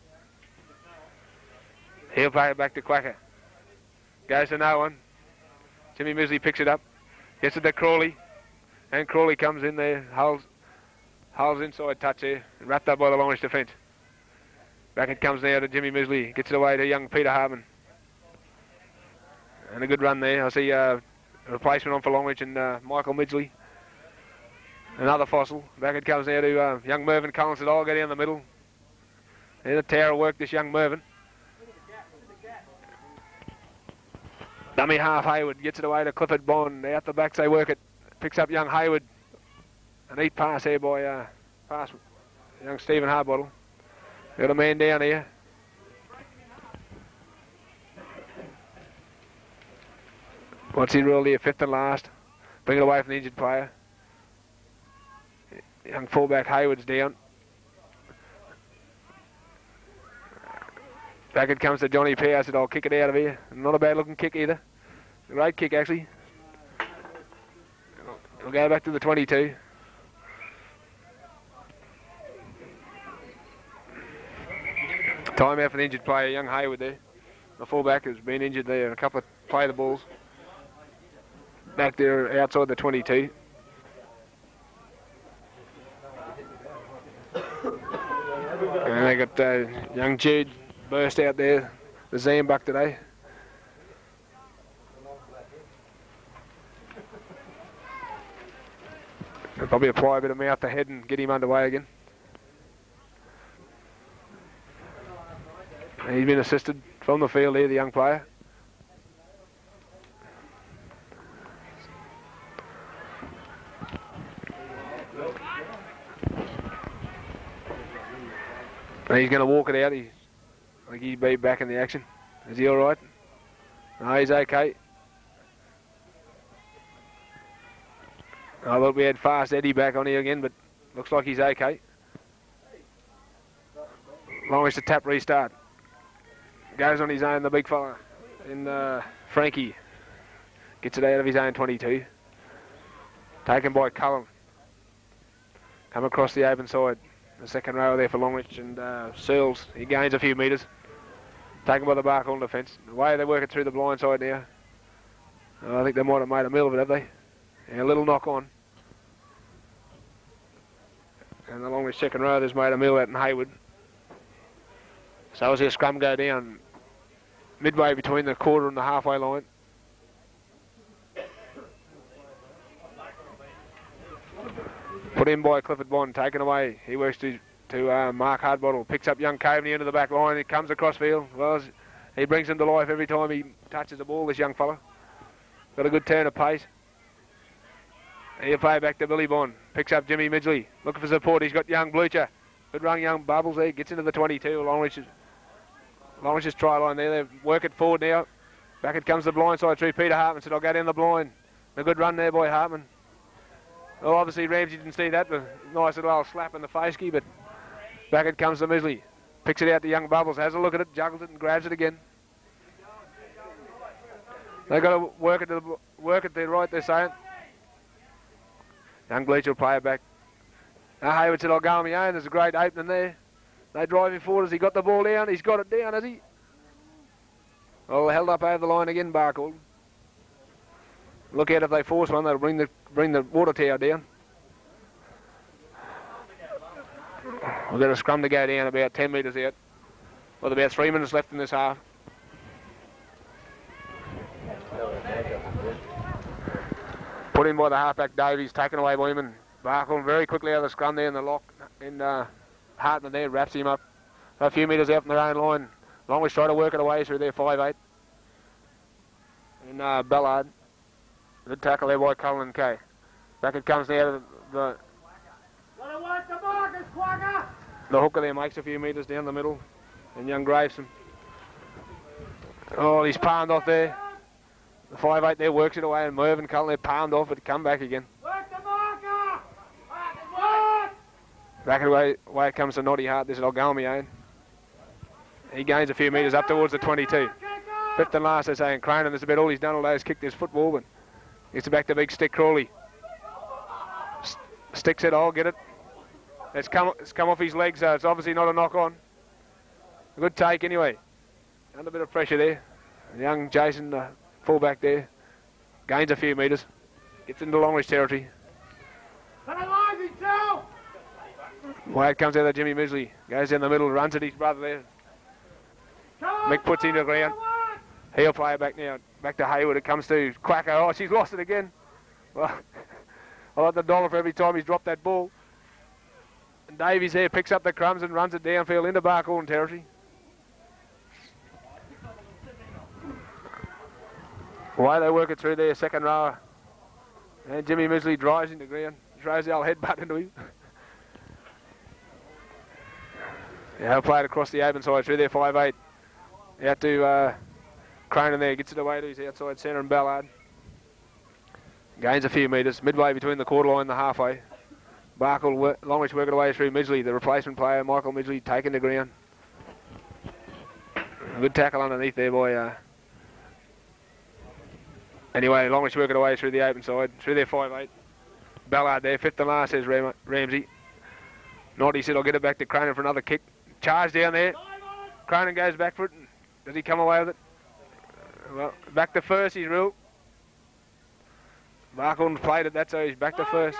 He'll play it back to Quacker. Goes to no one. Jimmy Midgley picks it up. Gets it to Crawley. And Crawley comes in there. Hulls inside touch there. Wrapped up by the Longreach defence. Back it comes now to Jimmy Midgley. Gets it away to young Peter Harmon. And a good run there. I see a replacement on for Longreach and Michael Midgley. Another fossil. Back it comes now to young Mervyn Collins. I'll go down the middle. There's a tower of work, this young Mervyn. Dummy half Hayward gets it away to Clifford Bond. Out the backs they work it. Picks up young Hayward. A neat pass here by young Stephen Harbottle. Got a man down here. What's he ruled here? Fifth and last. Bring it away from the injured player. Young fullback Hayward's down. Back it comes to Johnny Powers. Said, I'll kick it out of here. Not a bad looking kick either. Great kick actually. We'll go back to the 22. Time out for the injured player, young Hayward there. The fullback has been injured there. A couple of play the balls. Back there outside the 22. And they got young Jude burst out there, the Zambuck today. They'll probably apply a bit of mouth to head and get him underway again. And he's been assisted from the field here, the young player. And he's going to walk it out. I think he'd be back in the action. Is he all right? No, he's okay. Oh, look, we had Fast Eddie back on here again, but looks like he's okay. Longreach to tap restart. Goes on his own, the big fella. And Frankie gets it out of his own 22. Taken by Cullen. Come across the open side. The second row there for Longreach and Searles. He gains a few metres. Taken by the Barkhorn defence. The way they work it through the blind side now. I think they might have made a meal of it, have they? And a little knock on. And the Longreach second row has made a meal out in Hayward. So as their scrum go down midway between the quarter and the halfway line. Put in by Clifford Bond, taken away. He works to Mark Hardbottle. Picks up young Caveney into the back line. He comes across field. Well, he brings him to life every time he touches the ball, this young fella. Got a good turn of pace. He'll play back to Billy Bond. Picks up Jimmy Midgley. Looking for support. He's got young Blucher. Good run, young Bubbles there. Gets into the 22. Longreach's try line there. They work it forward now. Back it comes the blind side through Peter Hartman. Said, I'll go down the blind. A good run there by Hartman. Well, obviously Ramsey didn't see that. But nice little old slap in the face key. But back it comes to Midgley. Picks it out to young Bubbles. Has a look at it. Juggles it and grabs it again. They've got to work it to the right, they're saying. Young Bleach will play it back. Hayward said, I'll go on my own. There's a great opening there. They drive him forward. Has he got the ball down? He's got it down, has he? Oh, held up over the line again, Barkle. Look out if they force one, they'll bring the water tower down. We've got a scrum to go down about 10 metres out. With about 3 minutes left in this half. Put in by the halfback Davies, taken away by him, and Barkle very quickly out of the scrum there in the lock. And Hartman there wraps him up a few metres out from their own line. Longreach try to work it away through there, 5'8". And Ballard. Good tackle there by Cullen Kay. Back it comes now to the hooker there, makes a few metres down the middle. And young Graveson. Oh, he's palmed off there. The 5'8 there works it away, and Mervyn Cullen there palmed off, but come back again. Back away it comes to Noddy Hart. This is Olgalmione. He gains a few metres up towards the 22. Fifth and last, they're saying Cronin. That's about all he's done all day is kicked his football, but gets it back to big stick Crawley. Sticks it, I'll get it. It's come off his legs, so it's obviously not a knock on. A good take anyway. Under a bit of pressure there. Young Jason, fullback there, gains a few metres. Gets into Longreach territory. Wyatt comes out of Jimmy Midgley. Goes down the middle, runs at his brother there. Mick puts him to the ground. He'll play it back now. Back to Hayward. It comes to Quacker. Oh, she's lost it again. Well, I like the dollar for every time he's dropped that ball. And Davies here picks up the crumbs and runs it downfield into Barkhorn territory. Away they work it through there, second rower. And Jimmy Misley drives into ground. Throws the old headbutt into him. Yeah, he'll play it across the open side through there, 5'8". Out to Cronin there, gets it away to his outside centre and Ballard. Gains a few metres, midway between the quarter line and the halfway. Barkle, Longreach working away through Midgley, the replacement player, Michael Midgley, taking the ground. A good tackle underneath there by... Anyway, Longreach working away through the open side, through their 5'8". Ballard there, fifth and last, says Ramsey. Naughty said, I'll get it back to Cronin for another kick. Charge down there. Cronin goes back for it. Does he come away with it? Well, back to first, he's ruled. Barkhorn played it, that's how he's back to first.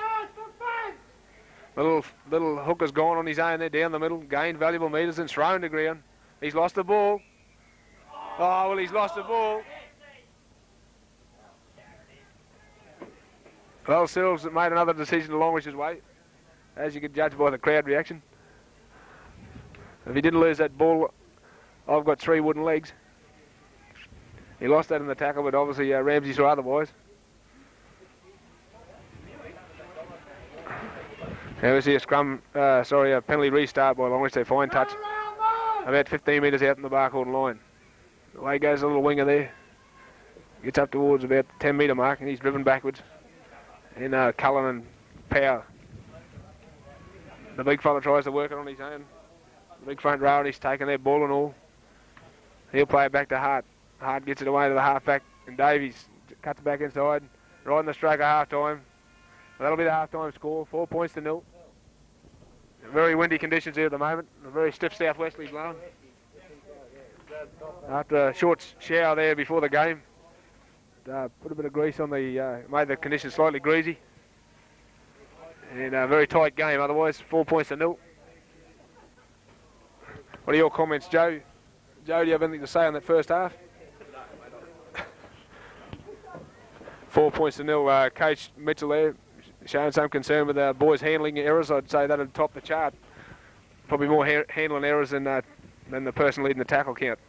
Little hooker's gone on his own there down the middle, gained valuable metres and thrown to ground. He's lost the ball. Oh, well, he's lost the ball. Well, Sills made another decision to Longreach's way, as you could judge by the crowd reaction. If he didn't lose that ball, I've got 3 wooden legs. He lost that in the tackle, but obviously Ramsey saw otherwise. Now we see a a penalty restart by Longreach. They fine touch about 15 metres out in the Barkhorn line. Away goes a little winger there. Gets up towards about the 10 metre mark and he's driven backwards. And Cullen and Power. The big fella tries to work it on his own. The big front row and he's taken their ball and all. He'll play it back to Hart. Hart gets it away to the half-back and Davies cuts back inside. Right in the stroke of half-time. That'll be the half-time score, 4 points to 0. Very windy conditions here at the moment. A very stiff southwesterly blowing. After a short shower there before the game, put a bit of grease on the, made the conditions slightly greasy. And a very tight game otherwise, 4 points to 0. What are your comments, Joe? Joe, do you have anything to say on that first half? 4 points to 0. Coach Mitchell there, showing some concern with the boys' handling errors. I'd say that would top the chart. Probably more handling errors than the person leading the tackle count.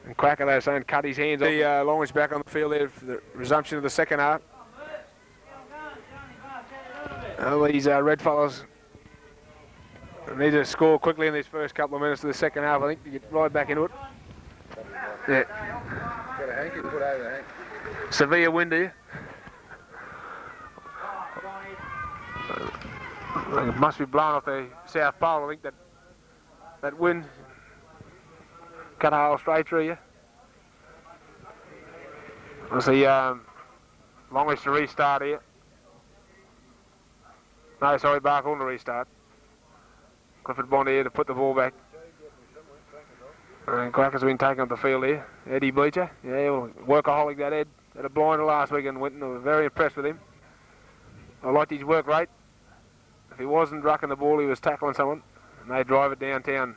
And Quacker, they were saying, cut his hands off. The Longreach back on the field there for the resumption of the second half. These red fellas need to score quickly in these first couple of minutes of the second half, I think, to get right back into it. Yeah. Got a hanky to put over the hank. Severe wind here. It must be blowing off the South Pole. I think that wind cut a hole straight through you. We'll see Longreach to restart here. No, sorry, Barkhorn to restart. Clifford Bond here to put the ball back. And Quacker's been taken up the field here. Eddie Bleacher. Yeah, well, workaholic that Ed. Had a blinder last week and went. I was very impressed with him. I liked his work rate. If he wasn't rucking the ball, he was tackling someone. And they drive it downtown.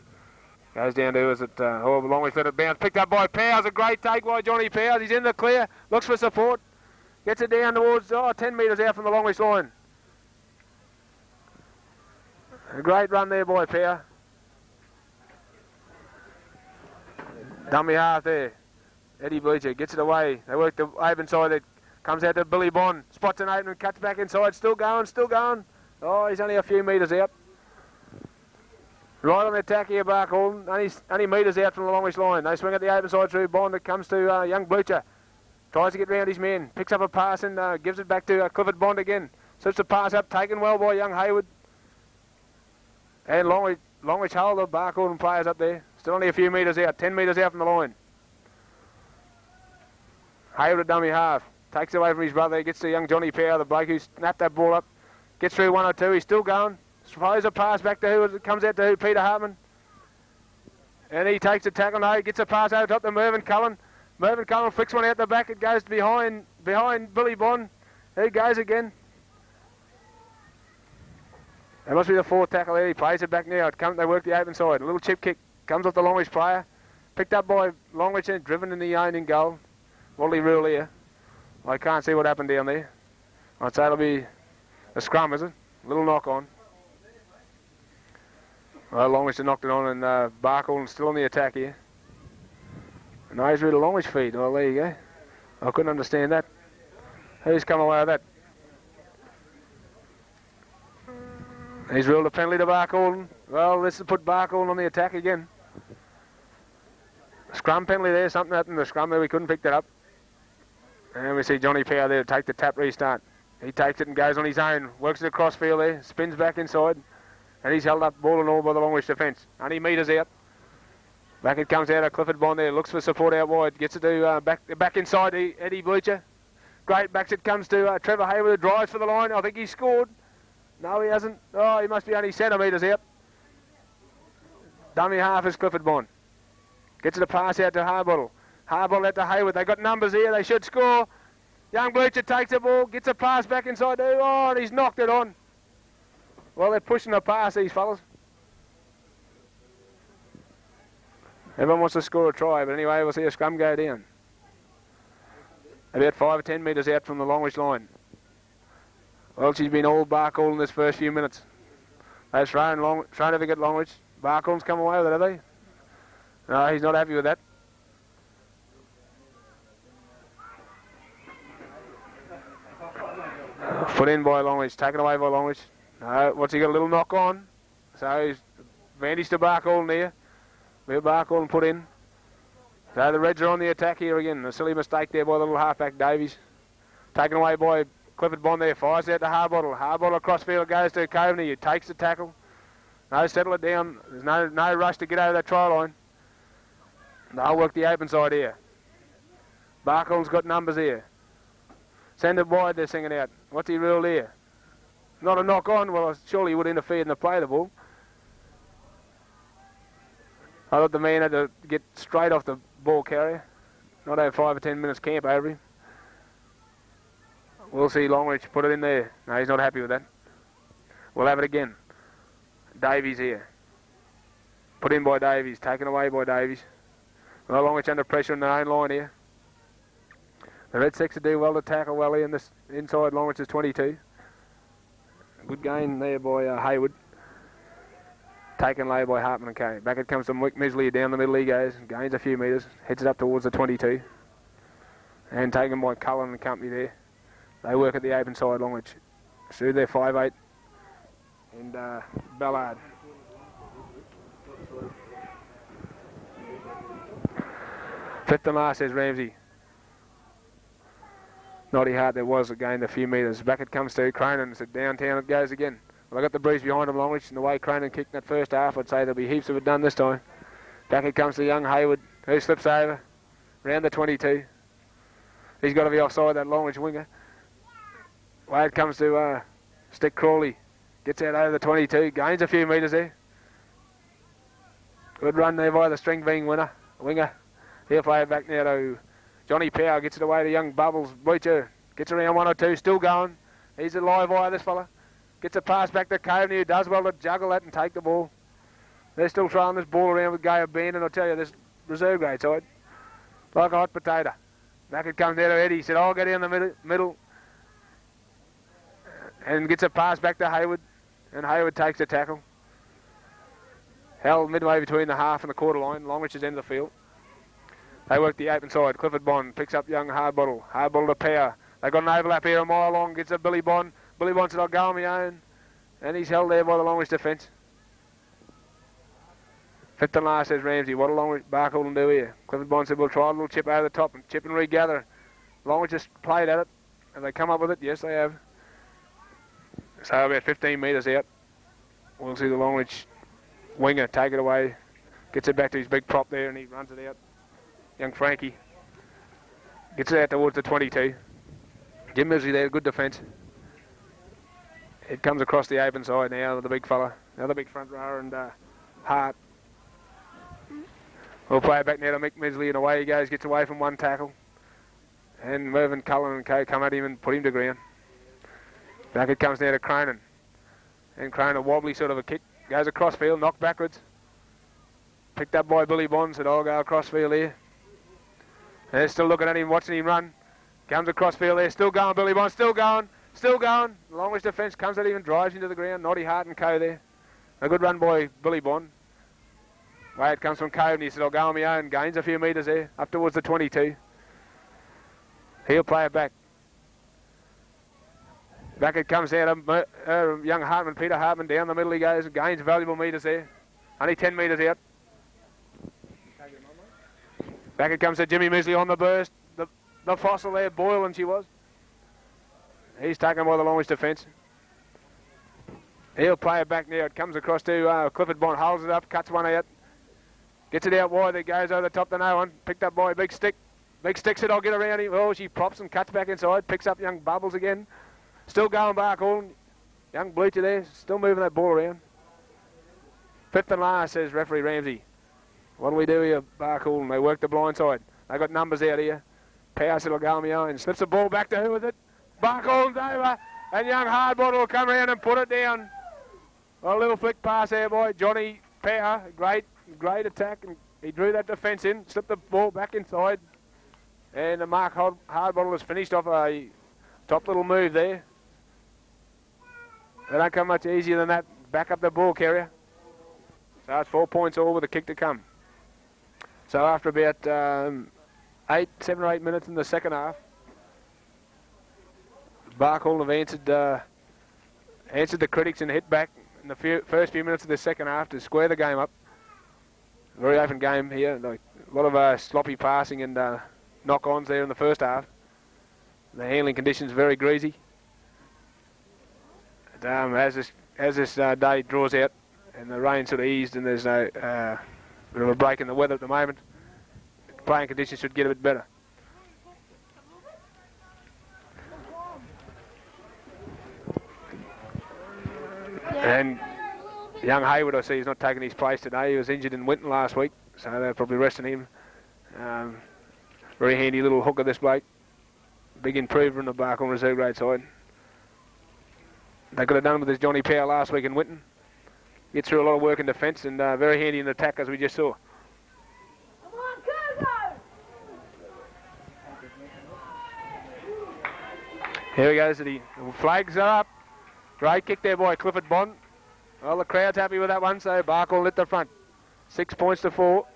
Goes down to, is it, Longreach let it bounce. Picked up by Powers. A great take by Johnny Powers. He's in the clear. Looks for support. Gets it down towards, 10 metres out from the Longreach line. A great run there by Power. Dummy half there. Eddie Bleacher gets it away. They work the open side. That comes out to Billy Bond. Spots an open and cuts back inside. Still going, still going. Oh, he's only a few metres out. Right on the attack here, Barkhorn. Only metres out from the Longreach line. They swing at the open side through Bond. It comes to young Bleacher. Tries to get round his man. Picks up a pass and gives it back to Clifford Bond again. Sets the pass up. Taken well by young Hayward. And Longreach hold the Barkhorn players up there. Still only a few metres out. 10 metres out from the line. Hayward a dummy half. Takes away from his brother. Gets to young Johnny Power, the bloke who snapped that ball up. Gets through 1 or 2. He's still going. Throws a pass back to who? It comes out to who? Peter Hartman. And he takes a tackle. No, he gets a pass over top to Mervyn Cullen. Mervyn Cullen flicks one out the back. It goes behind Billy Bond. There he goes again. That must be the fourth tackle there. He plays it back now. They work the open side. A little chip kick. Comes off the Longreach player. Picked up by Longreach and driven in the own in goal. What'll he rule here? I can't see what happened down there. I'd say it'll be a scrum, is it? A little knock on. Well, Longreach have knocked it on, and Barkle's still on the attack here. And now he's ruled a Longreach feed. Well, there you go. I couldn't understand that. Who's come away with that? He's ruled a penalty to Barkle. Well, this will put Barkle on the attack again. Scrum penalty there, something happened in the scrum there, we couldn't pick that up. And we see Johnny Power there to take the tap restart. He takes it and goes on his own, works it across field there, spins back inside, and he's held up ball and all by the Longreach defence. Only metres out. Back it comes out of Clifford Bond there, looks for support out wide, gets it to back inside Eddie Bleacher. Great, back it comes to Trevor Hayward, who drives for the line. I think he's scored. No, he hasn't. Oh, he must be only centimetres out. Dummy half is Clifford Bond. Gets it a pass out to Harbottle. Harbottle out to Hayward. They've got numbers here. They should score. Young Bleacher takes the ball, gets a pass back inside. Oh, and he's knocked it on. Well, they're pushing the pass, these fellas. Everyone wants to score a try, but anyway, we'll see a scrum go down. About 5 or 10 metres out from the Longreach line. Well, she's been all Barkle in this first few minutes. They've thrown everything at Longreach. Barkle's come away with it, have they? No, he's not happy with that. Put in by Longreach, taken away by Longreach. No, what's he got? A little knock on. So he's advantage to Barkle there. We're Barkle and put in. So the Reds are on the attack here again. A silly mistake there by the little halfback Davies. Taken away by Clifford Bond there. Fires out to Harbottle. Harbottle across field goes to Coveney. He takes the tackle. No, settle it down. There's no rush to get over that try line. They'll work the open side here. Barkle's got numbers here. Send it wide, they're singing out. What's he ruled here? Not a knock on. Well, surely he would interfere in the play of the ball. I thought the man had to get straight off the ball carrier. Not have 5 or 10 minutes camp over him. We'll see Longreach put it in there. No, he's not happy with that. We'll have it again. Davies here. Put in by Davies. Taken away by Davies. Well, Longreach under pressure on their own line here. The Red Six do well to tackle well here in this inside Longreach's 22. Good gain there by Hayward. Taken low by Hartman and Kay. Back it comes to Mick Misley down the middle he goes. Gains a few metres. Heads it up towards the 22. And taken by Cullen and company there. They work at the open side Longreach. Through their 5'8". And Ballard. Fifth and last, says Ramsey. Naughty Hart, there was a gain a few metres. Back it comes to Cronin. So downtown it goes again. Well, I got the breeze behind him, Longreach, and the way Cronin kicked that first half, I'd say there'll be heaps of it done this time. Back it comes to young Hayward, who slips over, round the 22. He's got to be offside, that Longreach winger. Way it comes to Stick Crawley. Gets out over the 22, gains a few metres there. Good run there by the string being winger. He'll play it back now to Johnny Power. Gets it away to young Bubbles. Bleacher gets around 1 or 2, still going. He's a live wire, this fella. Gets a pass back to Coveney, who does well to juggle that and take the ball. They're still throwing this ball around with Gay Abandon. I'll tell you, this reserve grade side, like a hot potato. Back it comes out to Eddie. He said, I'll get in the middle. And gets a pass back to Hayward. And Hayward takes the tackle. Held midway between the half and the quarter line. Longreach's end of the field. They work the open side. Clifford Bond picks up young Harbottle. Harbottle to Power. They've got an overlap here a mile long. Gets a Billy Bond. Billy Bond said, I'll go on my own. And he's held there by the Longreach defence. Fifth and last, says Ramsey. What'll Longreach Barkle and do here? Clifford Bond said, we'll try a little chip over the top and chip and regather. Longreach just played at it. Have they come up with it? Yes, they have. So about 15 metres out. We'll see the Longreach winger take it away. Gets it back to his big prop there and he runs it out. Young Frankie. Gets it out towards the 22. Jim Misley there, good defence. It comes across the open side now with the big fella. The other big front rower and Hart. We'll play it back now to Mick Misley and away he goes. Gets away from one tackle. And Mervyn Cullen and Co come at him and put him to ground. Back it comes now to Cronin. And Cronin, a wobbly sort of a kick. Goes across field, knocked backwards. Picked up by Billy Bond, said I'll go across field here. And they're still looking at him, watching him run. Comes across field there, still going, Billy Bond, still going. Longreach defence comes at him and drives into the ground. Noddy Hart and Co there. A good run by Billy Bond. Way it comes from Co, and he said I'll go on my own. Gains a few metres there, up towards the 22. He'll play it back. Back it comes out of young Hartman, Peter Hartman, down the middle he goes, gains valuable metres there. Only 10 metres out. Back it comes to Jimmy Misley on the burst. The fossil there, boiling she was. He's taken by the Longreach defence. He'll play it back now. It comes across to Clifford Bond, holds it up, cuts one out. Gets it out wide, it goes over the top to no one. Picked up by a big stick. Big stick said I'll get around him. Oh, she props and cuts back inside. Picks up young Bubbles again. Still going Barkhorn. Young Blucher there, still moving that ball around. Fifth and last, says referee Ramsey. What do we do here, Barkhorn? They work the blind side. They got numbers out here. Power said I'll go on my own. Slips the ball back to who with it? Barkhorn's over. And young Hardbottle will come around and put it down. A little flick pass there by Johnny Power. Great attack. And he drew that defence in. Slipped the ball back inside. And Mark Hardbottle has finished off a top little move there. They don't come much easier than that. Back up the ball carrier. So it's 4 points all with a kick to come. So after about 7 or 8 minutes in the second half, Barkhorn have answered the critics and hit back in the first few minutes of the second half to square the game up. Very open game here. Like a lot of sloppy passing and knock-ons there in the first half. The handling conditions very greasy. And, as this day draws out and the rain sort of eased and there's no bit of a break in the weather at the moment, playing conditions should get a bit better. And young Hayward, I see, he's not taking his place today. He was injured in Winton last week, so they're probably resting him. Very handy little hooker, this bloke. Big improver in the Barkhorn reserve grade side. They could have done with his Johnny Power last week in Winton. Gets through a lot of work in defence and very handy in attack, as we just saw. Come on, go! Here he goes. The flags are up. Great kick there by Clifford Bond. Well, the crowd's happy with that one, so Barkhorn lit the front. 6 points to 4.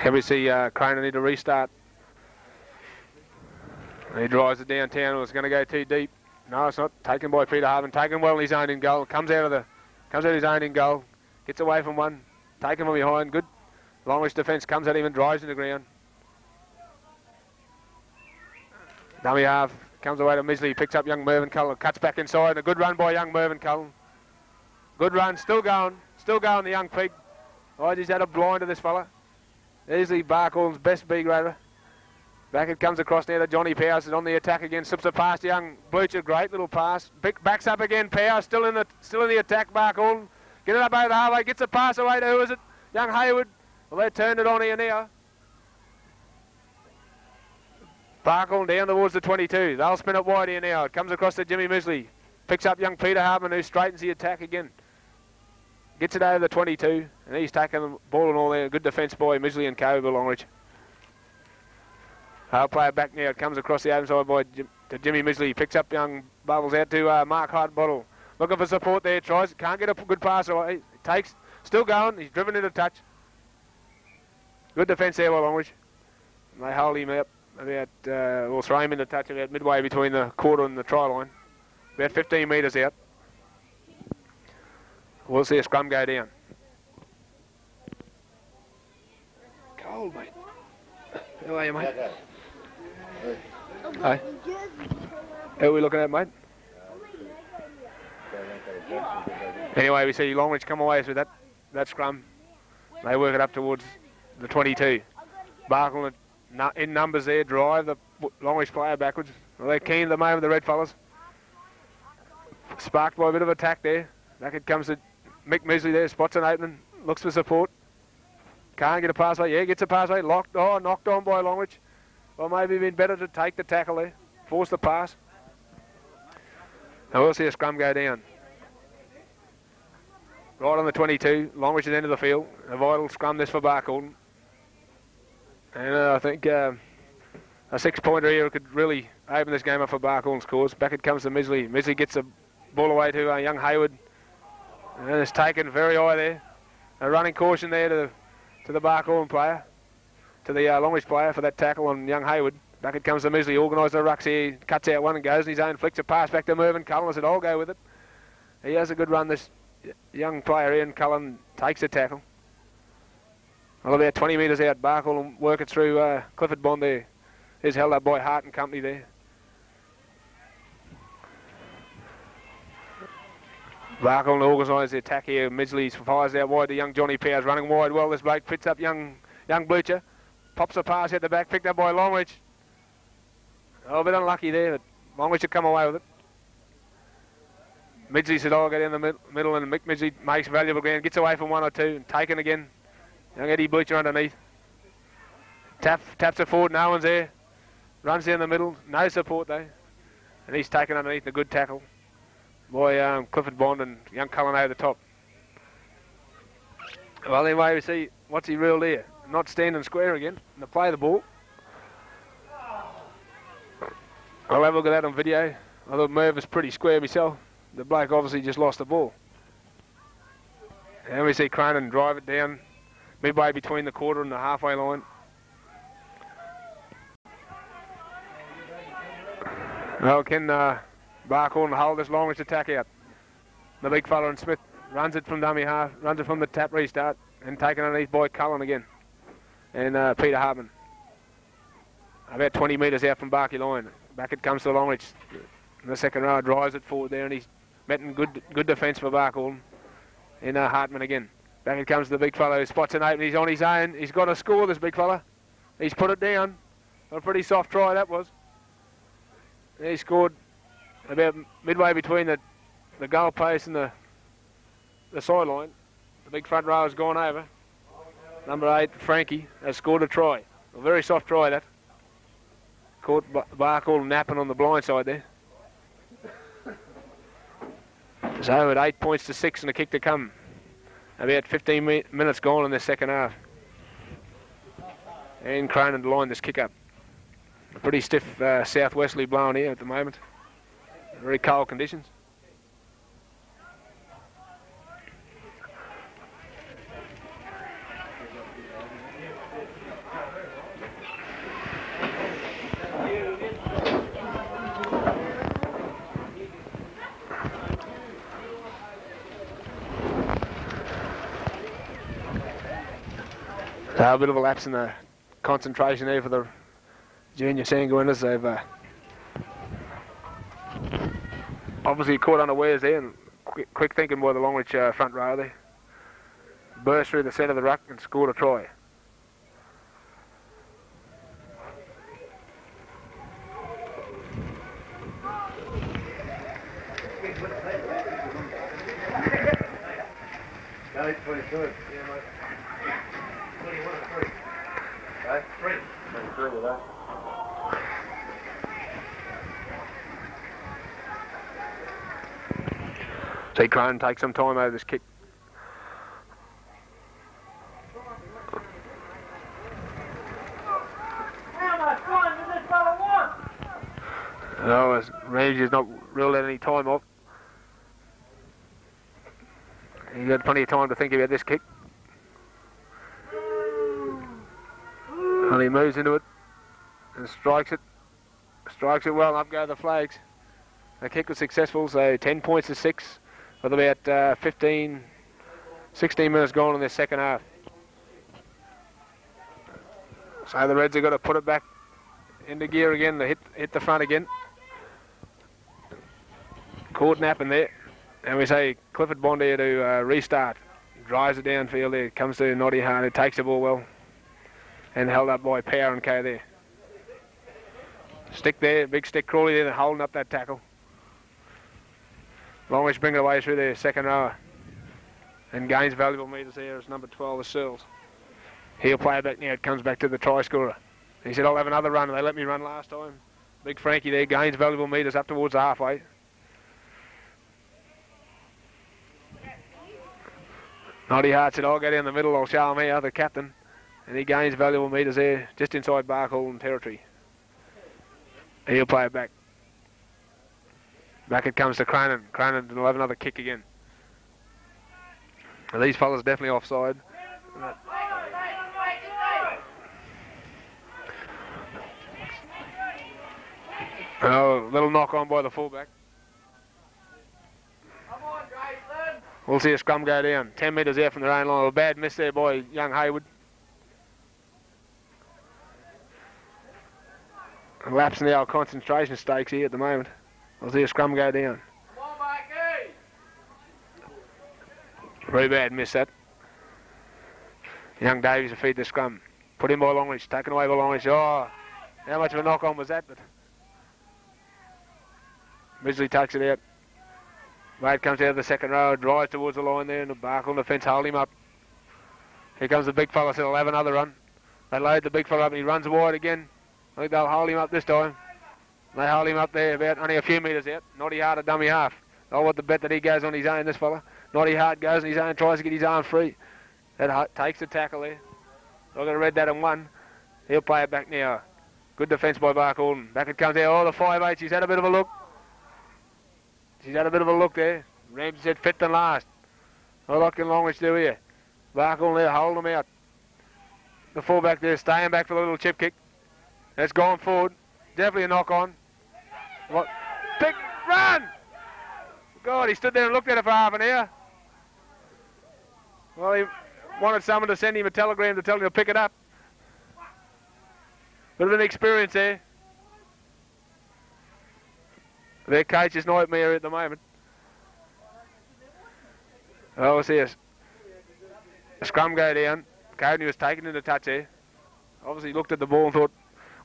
Here we see Craner need to restart. He drives it downtown. It's going to go too deep. No, it's not. Taken by Peter Harvin. Taken well in his own in goal. Comes out of his own in goal. Gets away from one. Taken from behind. Good. Longreach defence comes at him and drives to the ground. Dummy half. Comes away to Misley. Picks up young Mervyn Cullen. Cuts back inside. A good run by young Mervyn Cullen. Good run. Still going. Still going, the young pig. Oh, he's had a blind to this fella. Easily Barkhorn's best B grader. Back it comes across now to Johnny Powers. Is on the attack again. Slips it past young Blucher. Great little pass. Backs up again. Powers still in the attack. Barkhorn. Get it up over the halfway. Gets a pass away to who is it? Young Hayward. Well, they turned it on here now. Barkhorn down towards the 22. They'll spin it wide here now. It comes across to Jimmy Misley. Picks up young Peter Hartman, who straightens the attack again. Gets it over the 22, and he's taking the ball and all there. Good defence by Misley and Co. Longreach. I'll play it back now. It comes across the open side to Jimmy Misley. Picks up young Bubbles out to Mark Hardbottle. Looking for support there. Tries. Can't get a good pass away. Takes. Still going. He's driven into touch. Good defence there by Longreach. And they hold him up about, or throw him into touch about midway between the quarter and the try line. About 15 metres out. We'll see a scrum go down. Cold, mate. How are you, mate? Hi. How are we looking at, mate? Anyway, we see Longreach come away with that scrum. They work it up towards the 22. Barkhorn in numbers there, drive the Longreach player backwards. Well, they're keen at the moment, the red fellas. Sparked by a bit of attack there. Back it comes to Mick Misley there, spots an opening, looks for support. Can't get a pass away. Yeah, gets a pass away. Knocked on by Longreach. Well, maybe been better to take the tackle there. Force the pass. And we'll see a scrum go down. Right on the 22. Longreach at the end of the field. A vital scrum this for Barcaldine. And I think a 6-pointer here could really open this game up for Barcaldine's cause. Back it comes to Misley. Misley gets the ball away to young Hayward. And it's taken very high there. A running caution there to the Barcaldine player. To the Longreach player for that tackle on young Hayward. Back it comes to Misley. Organised the rucks here. Cuts out one and goes in his own. Flicks a pass back to Mervyn Cullen. I said, I'll go with it. He has a good run, this young player, Ian Cullen, takes the tackle. Well, about 20 metres out, Barcaldine working through Clifford Bond there. He's held up by Hart and company there. Barcaldine organises the attack here. Misley fires out wide to young Johnny Powers, running wide well. This bloke fits up young Bleacher. Pops a pass out the back, picked up by Longreach. Oh, a bit unlucky there, but Longreach should come away with it. Midgley said, I'll get in the middle, and Mick Midgley makes valuable ground, gets away from one or two, and taken again. Young Eddie Bleacher underneath. Taps it forward, no one's there. Runs down the middle, no support though. And he's taken underneath a good tackle by Clifford Bond and young Cullen over the top. Well, anyway, we see what's he reeled here. Not standing square again, and to play the ball. I'll have a look at that on video. I thought Merv was pretty square myself. The bloke obviously just lost the ball. And we see Cronin drive it down midway between the quarter and the halfway line. Well, can Barcaldine hold this Longreach attack out? The big fella and Smith runs it from dummy half, runs it from the tap restart, and taken underneath by Cullen again. And Peter Hartman. About 20 metres out from Barkey line. Back it comes to Longreach. In the second row, drives it forward there, and he's met in good defence for Barcaldine. And Hartman again. Back it comes to the big fella who spots an open. He's on his own. He's got to score, this big fella. He's put it down. A pretty soft try that was. And he scored about midway between the goal post and the sideline. The big front row has gone over. Number 8, Frankie, has scored a try. A very soft try that. Caught Barcaldine napping on the blind side there. So at 8 points to 6 and a kick to come. About 15 minutes gone in the second half. And Cronin to line this kick up. A pretty stiff southwesterly blowing here at the moment. Very cold conditions. A bit of a lapse in the concentration there for the junior Goannas. They've obviously caught unawares there, and quick thinking by the Longreach front row there. Burst through the centre of the ruck and scored a try. See Cronin take some time over this kick. How much time does this fella want? No, as Ramsey's not ruled out any time off. He's got plenty of time to think about this kick. And he moves into it and strikes it. Strikes it well, and up go the flags. The kick was successful, so 10 points to 6 with about 16 minutes gone in their second half. So the Reds have got to put it back into gear again, to hit the front again. Caught napping there. And we say Clifford Bond here to restart. Drives it downfield there, comes to Noddy Hart, who takes the ball well. And held up by Power and Co there. Stick there, big stick Crawley there, holding up that tackle. Longreach bring it away through their second rower. and gains valuable metres there as number 12, the Searles. He'll play it back now. It comes back to the try scorer. He said, I'll have another run. They let me run last time. Big Frankie there gains valuable metres up towards halfway. Noddy Hart said, I'll go down the middle. I'll show him here, the captain. And he gains valuable metres there just inside Barkhall territory. He'll play it back. Back it comes to Cronin. Cronin will have another kick again. And these fellas definitely offside. Oh, little knock on by the fullback. We'll see a scrum go down. 10 metres out from their own line. A bad miss there by young Hayward. Lapsing the old concentration stakes here at the moment. We'll see a scrum go down. Very bad miss that. Young Davies to feed the scrum. Put in by Longreach. Taken away by Longreach. Oh, how much of a knock on was that? But Ridgely takes it out. Wade comes out of the second row, drives towards the line there, and the Bark on the fence hold him up. Here comes the big fella, so they'll have another run. They load the big fella up and he runs wide again. I think they'll hold him up this time. They hold him up there about only a few metres out. Noddy Hart a dummy half. I want to bet that he goes on his own, this fella. Noddy Hart goes on his own, tries to get his arm free. That takes the tackle there. I've got to read that and one. He'll play it back now. Good defence by Bark Alden. Back it comes out. Oh, the 5'8". She's had a bit of a look. She's had a bit of a look there. Ramsey said fit than last. What can Longreach do here? Bark Alden there, hold him out. The fullback there, staying back for the little chip kick. It's gone forward. Definitely a knock on. What? Big run! God, he stood there and looked at it for half an hour. Well, he wanted someone to send him a telegram to tell him to pick it up. Bit of an experience there. Their coach is nightmare at the moment. Oh, we'll see a scrum go down. Cody was taken into touch there. Obviously looked at the ball and thought,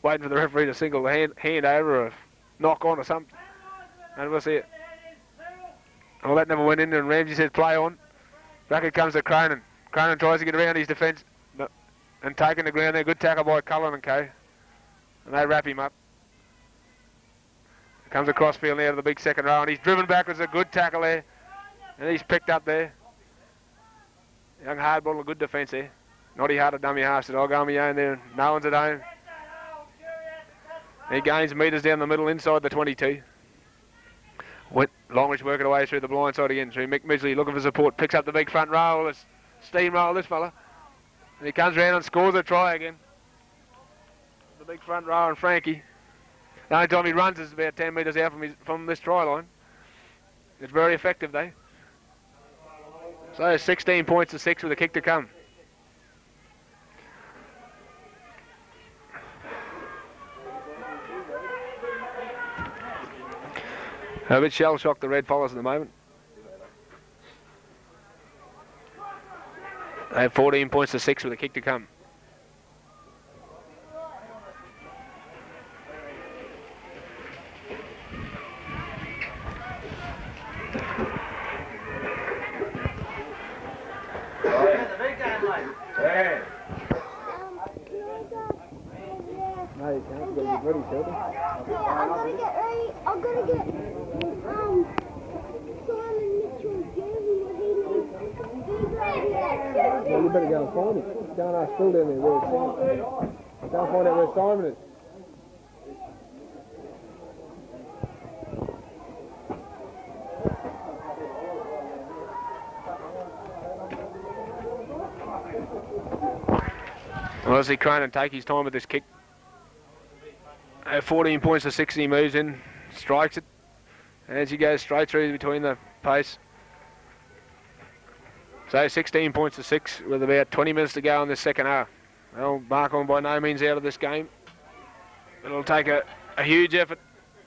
waiting for the referee to single the hand over or a knock on or something. And we'll see it. Well, that never went in, and Ramsey says play on. Back it comes to Cronin. Cronin tries to get around his defence and taking the ground there. Good tackle by Cullen and Co. And they wrap him up. Comes across field now to the big second row, and he's driven backwards. A good tackle there. And he's picked up there. Young Hardbottle, a good defence there. Noddy Hart a dummy half, said I'll go on my own there. No one's at home. He gains metres down the middle inside the 22. Longreach working away through the blind side again. Through Mick Midgley looking for support. Picks up the big front row. Let's steamroll this fella. And he comes around and scores a try again. The big front row and Frankie. The only time he runs is about 10 metres out from this try line. It's very effective though. So 16 points to 6 with a kick to come. A bit shell-shocked the red fellas at the moment. They have 14 points to 6 with a kick to come. No, you can't. You've got to get ready, Shelby. Yeah, I'm going to get ready. I'm going to get Simon Mitchell's jersey when he's ready. Well, you better go and find it. Go and ask Phil down there where it's at. Go and find out where Simon is. Well, as he Cronin take his time with this kick. 14 points to 6, he moves in, strikes it, and as he goes straight through between the posts. So 16 points to 6 with about 20 minutes to go in this second half. Well, Barkham by no means out of this game. It'll take a huge effort,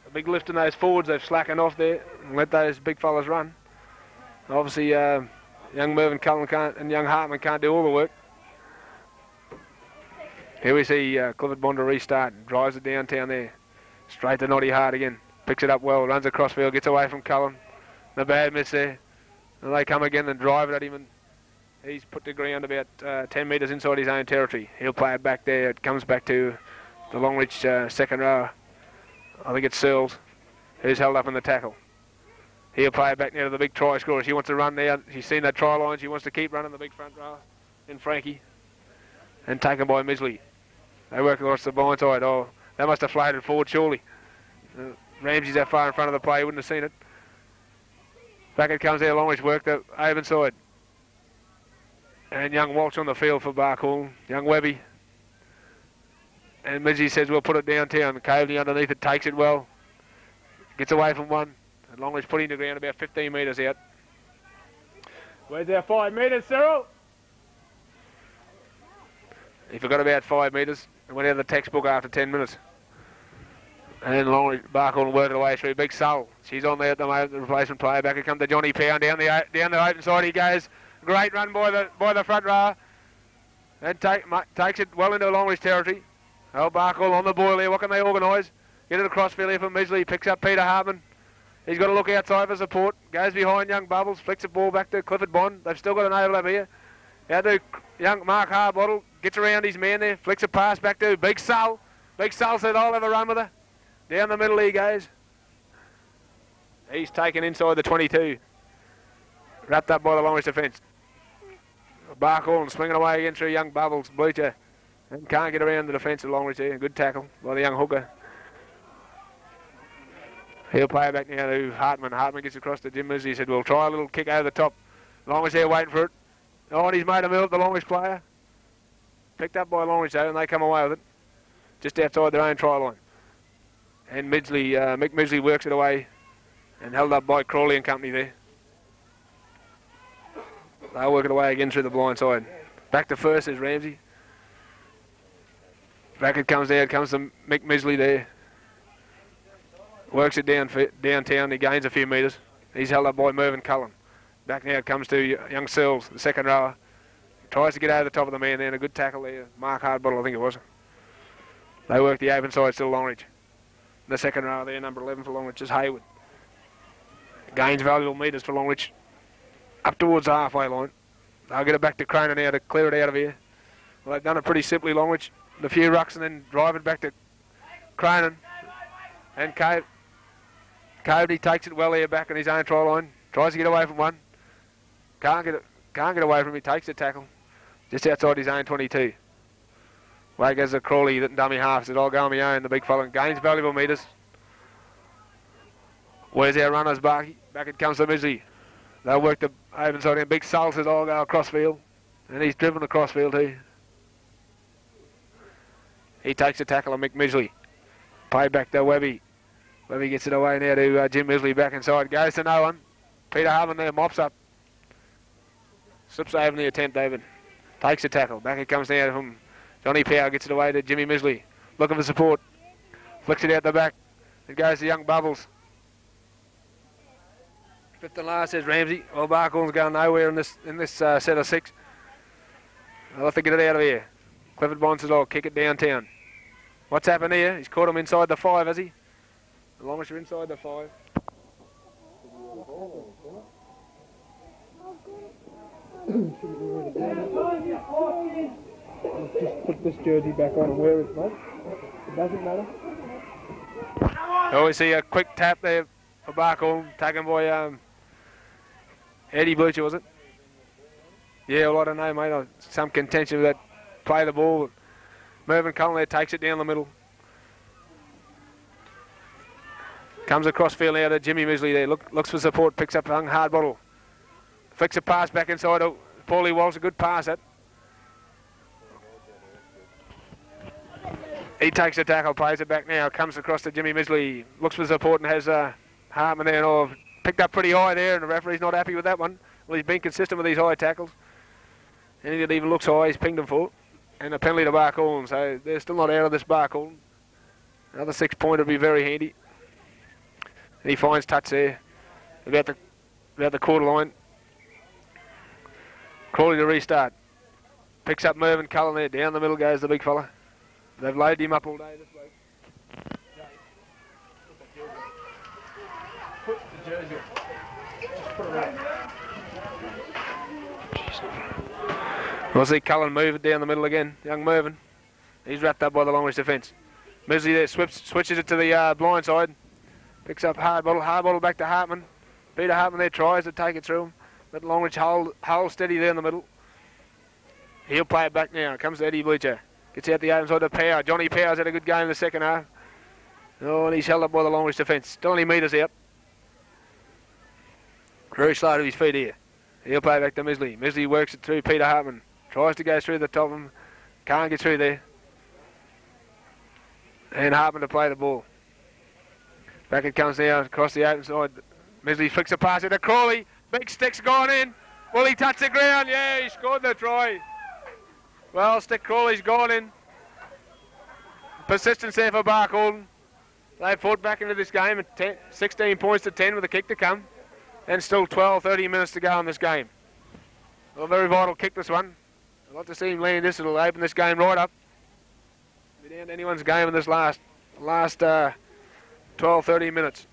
a big lift in those forwards. They've slackened off there and let those big fellas run. Obviously, young Mervyn Cullen and young Hartman can't do all the work. Here we see Clifford Bond to restart and drives it downtown there. Straight to Noddy Hart again. Picks it up well, runs across field, gets away from Cullen. The bad miss there. And they come again and drive it at him and He's put the ground about 10 metres inside his own territory. He'll play it back there. It comes back to the Longreach second row. I think it's Searles who's held up in the tackle. He'll play it back now to the big try scorer. She wants to run now. She's seen that try line. She wants to keep running the big front row in Frankie. And taken by Misley. They work across the blind side. Oh, they must have floated forward surely. Ramsey's that far in front of the play. Wouldn't have seen it. Back it comes there. Longreach work the Avon side. And young Walsh on the field for Barkhall. Young Webby. And Midgie says we'll put it downtown. Caveney underneath it takes it well. Gets away from one. And Longreach putting the ground about 15 metres out. Where's our 5 metres, Cyril? He forgot about 5 metres and went out of the textbook after 10 minutes. And Longreach Barkhall working away through Big Sull. She's on there at the moment, the replacement player. Back it comes to Johnny Pound down the open side. He goes. Great run by the front row. And takes it well into Longreach territory. Oh, Barkhall on the boil here. What can they organise? Get it across field here for Misley. Picks up Peter Hartman. He's got to look outside for support. Goes behind young Bubbles. Flicks the ball back to Clifford Bond. They've still got an overlap here. Out to young Mark Harbottle. Gets around his man there. Flicks a pass back to Big Sull. Big Sull said, I'll have a run with her. Down the middle he goes. He's taken inside the 22. Wrapped up by the Longreach defence. Barkhall swinging away again through young Bubbles. Bleacher. And can't get around the defence of Longreach there. Good tackle by the young hooker. He'll play it back now to Hartman. Hartman gets across to Jim Misley. He said, we'll try a little kick over the top. Longreach there waiting for it. Oh, and he's made a move, the Longreach player. Picked up by Longreach though, and they come away with it. Just outside their own try line. And Mick Misley works it away and held up by Crawley and company there. They'll work it away again through the blind side. Back to first is Ramsey. Back it comes there, comes to Mick Misley there. Works it downtown, he gains a few metres. He's held up by Mervyn Cullen. Back now it comes to young Searles, the second rower. Tries to get over the top of the man there, and a good tackle there. Mark Hardbottle, I think it was. They work the open side, still Longreach. The second rower there, number 11 for Longreach is Hayward. Gains valuable metres for Longreach. Up towards the halfway line. They'll get it back to Cronin now to clear it out of here. Well, they've done it pretty simply, Longreach. A few rucks and then drive it back to Cronin. And Cody takes it well here back on his own try line. Tries to get away from one. Can't get away from him. He takes the tackle. Just outside his own 22. Away goes the Crawley, that dummy half. Said, I'll go on my own. The big fella gains valuable metres. Where's our runners, Barky? Back it comes to Misley. They'll work the open side in. Big Sull says, I'll go across field. And he's driven across field too. He takes the tackle on Mick Misley. Played back to Webby. Webby gets it away now to Jim Misley back inside. Goes to no one. Peter Hartman there mops up. Slips over the attempt, David. Takes the tackle. Back it comes now from Johnny Power. Gets it away to Jimmy Misley. Looking for support. Flicks it out the back. It goes to young Bubbles. Fifth and last is Ramsey. Well, Barkhall's going nowhere in this set of 6. I'll have to get it out of here. Clifford Bond says, I'll kick it downtown. What's happened here? He's caught him inside the 5, has he? As long as you're inside the 5. Just put this jersey back on and wear it, mate. It doesn't matter. Oh, we see a quick tap there for Barkhall, taken by Eddie Bleacher, was it? Yeah, well, I don't know, mate. Some contention with that play the ball. Mervyn Cullen there takes it down the middle. Comes across field now to Jimmy Misley there. Looks for support, picks up young Hardbottle. Flicks a pass back inside. Oh, Paulie Walsh, a good pass that. He takes the tackle, plays it back now. Comes across to Jimmy Misley. Looks for support and has Hartman there. And picked up pretty high there, and the referee's not happy with that one. Well, he's been consistent with these high tackles. Anything that even looks high, he's pinged them for. And a penalty to Barkhall, so they're still not out of this Barkhall. Another 6-pointer would be very handy. And he finds touch there, about the quarter line. Crawley to restart. Picks up Mervyn Cullen there, down the middle goes the big fella. They've loaded him up all day this week. Put the jersey on. Just put it on. We'll see Cullen move it down the middle again. Young Mervyn. He's wrapped up by the Longreach defence. Misley there switches it to the blind side. Picks up Hardbottle. Hardbottle back to Hartman. Peter Hartman there tries to take it through him. But Longreach hold steady there in the middle. He'll play it back now. Comes to Eddie Bleacher. Gets out the open side to Power. Johnny Power's had a good game in the second half. Oh, and he's held up by the Longreach defence. Still only metres out. Very slow to his feet here. He'll play back to Misley. Misley works it through Peter Hartman. Tries to go through the top of him. Can't get through there. And Hartman to play the ball. Back it comes now across the open side. Misley flicks a pass into Crawley. Big stick's gone in. Will he touch the ground? Yeah, he scored the try. Well, Stick Crawley's gone in. Persistence there for Barcaldine. They fought back into this game at 16 points to 10 with a kick to come. And still 12-13 minutes to go in this game. Well, a very vital kick, this one. I'd like to see him land this. It'll open this game right up. Be down to anyone's game in this last 12-13 minutes.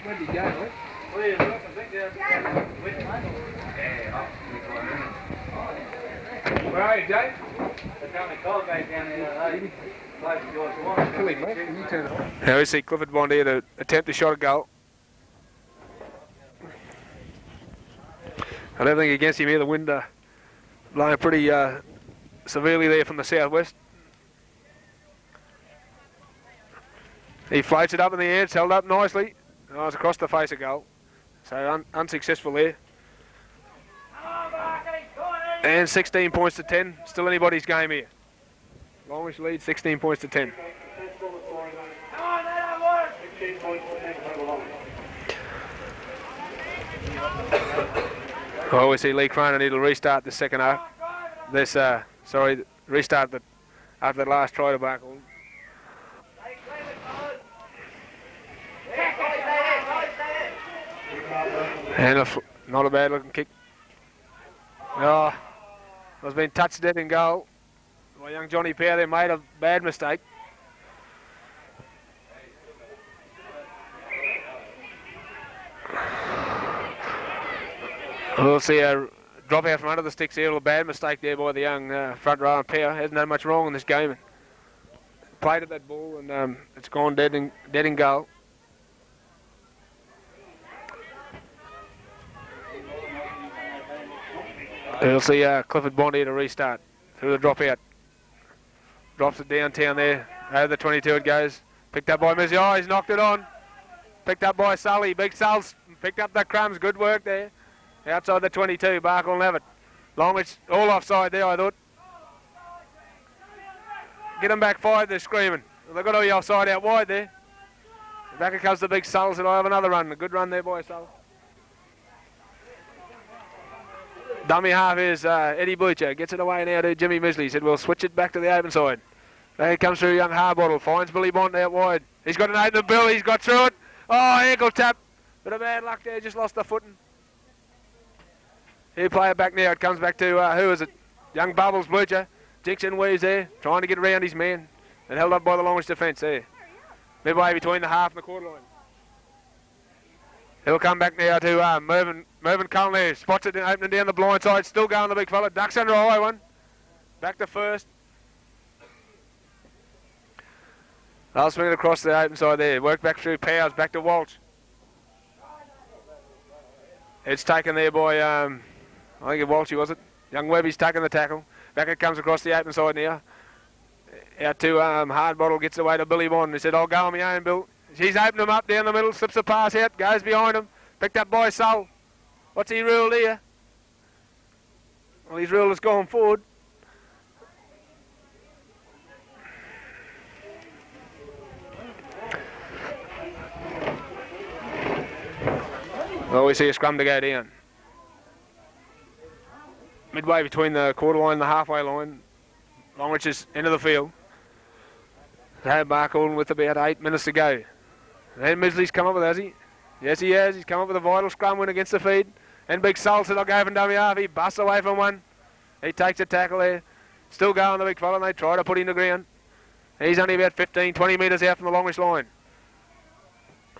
Where'd he go, right? Where are you, Jake? Now we see Clifford Bond here to attempt to shot a goal. I don't think against him here, the wind blowing pretty severely there from the southwest. He floats it up in the air, it's held up nicely. Oh, it's across the face of goal. So unsuccessful there. And 16 points to 10. Still anybody's game here. Longreach lead 16 points to 10. Oh, we see Lee Cronin need to restart the second half. Restart after the last try to Barcaldine. And not a bad looking kick. Oh, was being touched dead in goal. Well, young Johnny Power there made a bad mistake. We'll see a drop out from under the sticks here. A bad mistake there by the young front row. Power hasn't done much wrong in this game. Played at that ball and it's gone dead in goal. We'll see Clifford Bond here to restart through the drop out. Drops it downtown there. Over the 22 it goes. Picked up by Mizzy. Oh, he's knocked it on. Picked up by Sully. Big Sulls picked up the crumbs. Good work there. Outside the 22. Barcaldine have it. Longreach all offside there, I thought. Get them back 5, they're screaming. They've got to be offside out wide there. Back comes the Big Sulls and I have another run. A good run there by Sulls. Dummy half is Eddie Bleacher. Gets it away now to Jimmy Misley. He said, we'll switch it back to the open side. There comes through young Harbottle. Finds Billy Bond out wide. He's got an open bill. He's got through it. Oh, ankle tap. Bit of bad luck there. Just lost the footing. He'll play it back now. It comes back to, who is it? Young Bubbles Bleacher. Dixon Weaves there. Trying to get around his man. And held up by the Longreach defence there. Midway between the half and the quarter line. He'll come back now to Mervyn Cullen there. Spots it opening down the blind side. Still going the big fella. Ducks under a high one. Back to first. I'll swing it across the open side there. Work back through Powers. Back to Walsh. It's taken there by, I think it Walshy, was it? Young Webby's taken the tackle. Back it comes across the open side now. Out to Hardbottle. Gets away to Billy Bond. He said, I'll go on my own, Bill. She's opened him up down the middle, slips the pass out, goes behind him, picked up by Sull. What's he ruled here? Well, his rule has gone forward. Well, we see a scrum to go down. Midway between the quarter line and the halfway line. Longreach is into the field. Barcaldine with about 8 minutes to go. And Misley's come up with, has he? Yes, he has. He's come up with a vital scrum win against the feed. And Big Sol said, I'll go from dummy half. He busts away from one. He takes a tackle there. Still going, the big fella, and they try to put him to ground. He's only about 15, 20 metres out from the Longreach line.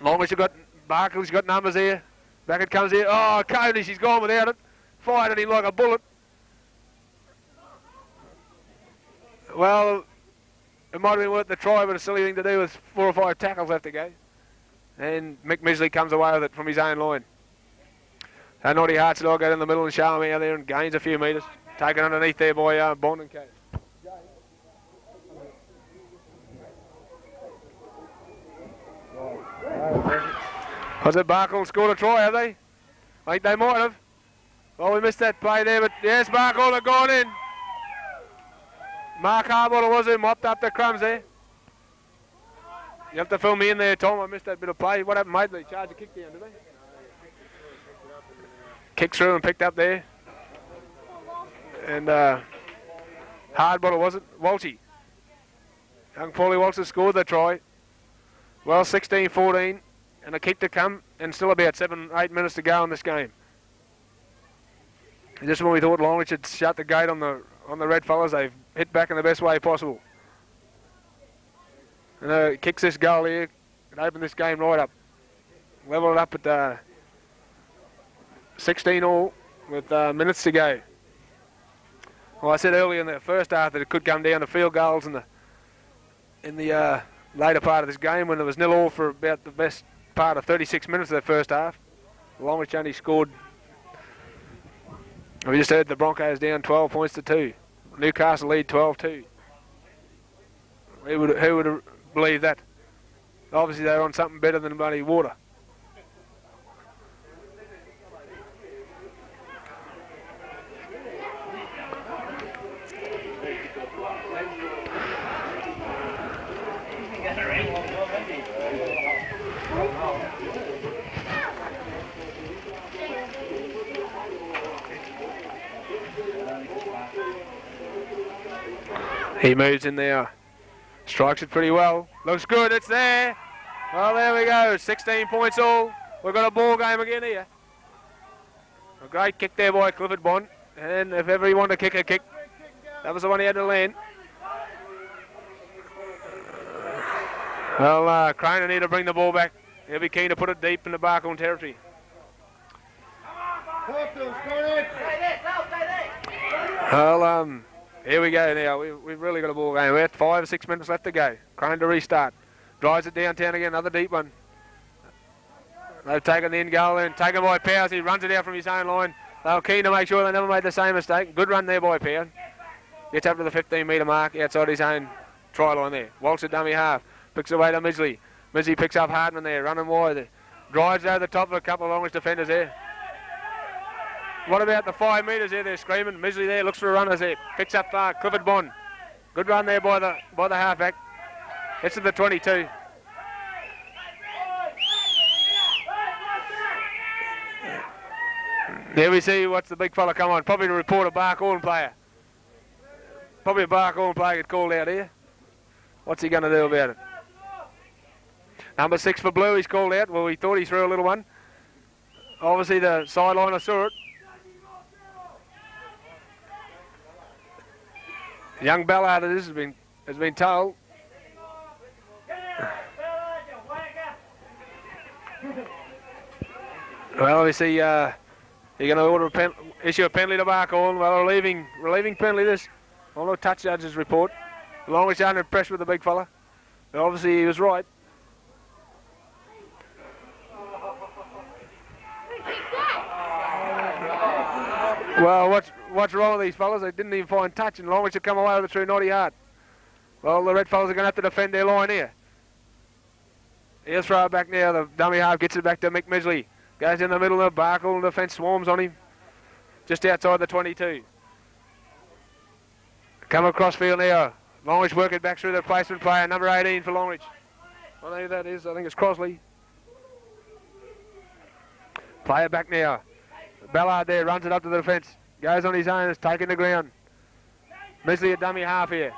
Longreach have got Barkley's got numbers here. Back it comes here. Oh, Cody, she's gone without it. Fired at him like a bullet. Well, it might have been worth the try, but a silly thing to do with 4 or 5 tackles left to go. And Mick Misley comes away with it from his own line. And Naughty Hearts will go in the middle and show him out there and gains a few metres. Taken underneath there by Bond and Kate. Was it Barkle scored a try, have they? I think they might have. Oh, we missed that play there, but yes, Barkle have gone in. Mark Harbottle was who mopped up the crumbs there. You have to fill me in there, Tom. I missed that bit of play. What happened, mate? They charged a kick down, did they? Kicked through and picked up there. And Hardbottle, was it? Walshy. Young Paulie Walters scored the try. Well, 16-14. And a kick to come, and still about 7-8 minutes to go in this game. Just when we thought Longreach had shut the gate on the red fellas, they've hit back in the best way possible. And kicks this goal here, and open this game right up. Level it up at 16 all with minutes to go. Well, I said earlier in the first half that it could come down to field goals in the later part of this game when there was 0-0 for about the best part of 36 minutes of the first half. Longreach only scored. We just heard the Broncos down 12 points to 2. Newcastle lead 12-2. Who would have believed that? Obviously they're on something better than bloody water. He moves in there, strikes it pretty well. Looks good, it's there. Well, there we go, 16 points all. We've got a ball game again here. A great kick there by Clifford Bond. And if ever he wanted to kick a kick, that was the one he had to land. Well, Crane need to bring the ball back. He'll be keen to put it deep in the Barcombe territory. Well, here we go now. We've really got a ball game. We have 5 or 6 minutes left to go. Crane to restart. Drives it downtown again. Another deep one. They've taken the in goal and taken by Powers. He runs it out from his own line. They were keen to make sure they never made the same mistake. Good run there by Powers. Gets up to the 15-metre mark outside his own try line there. Waltz it dummy half. Picks away to Misley. Misley picks up Hartman there. Running wide. Drives over the top of a couple of Longreach defenders there. What about the 5 metres there? They're screaming. Misley there looks for a runners there. Picks up Clifford Bond. Good run there by the halfback. Gets to the 22. There we see what's the big fella come on. Probably to report a Barkhorn player. Probably a Barkhorn player get called out here. What's he going to do about it? Number 6 for Blue, he's called out. Well, he thought he threw a little one. Obviously the sideliner saw it. Young Ballard it is, has been told. Well, obviously you're going to issue a penalty to Barkhorn. Well, relieving penalty this. On the touch judge's report. Longreach under pressure with the big fella. But obviously he was right. Well, what's wrong with these fellas? They didn't even find touch, and Longreach had come away with it through Naughty Hart. Well, the red fellas are going to have to defend their line here. He'll throw it back now. The dummy half gets it back to Mick Misley. Goes in the middle of the Barkle. The defence swarms on him. Just outside the 22. Come across field now. Longreach working back through the replacement player. Number 18 for Longreach. I don't know who that is. I think it's Crosley. Player back now. Ballard there runs it up to the defence. Goes on his own. It's taken the ground. Misley a dummy half here.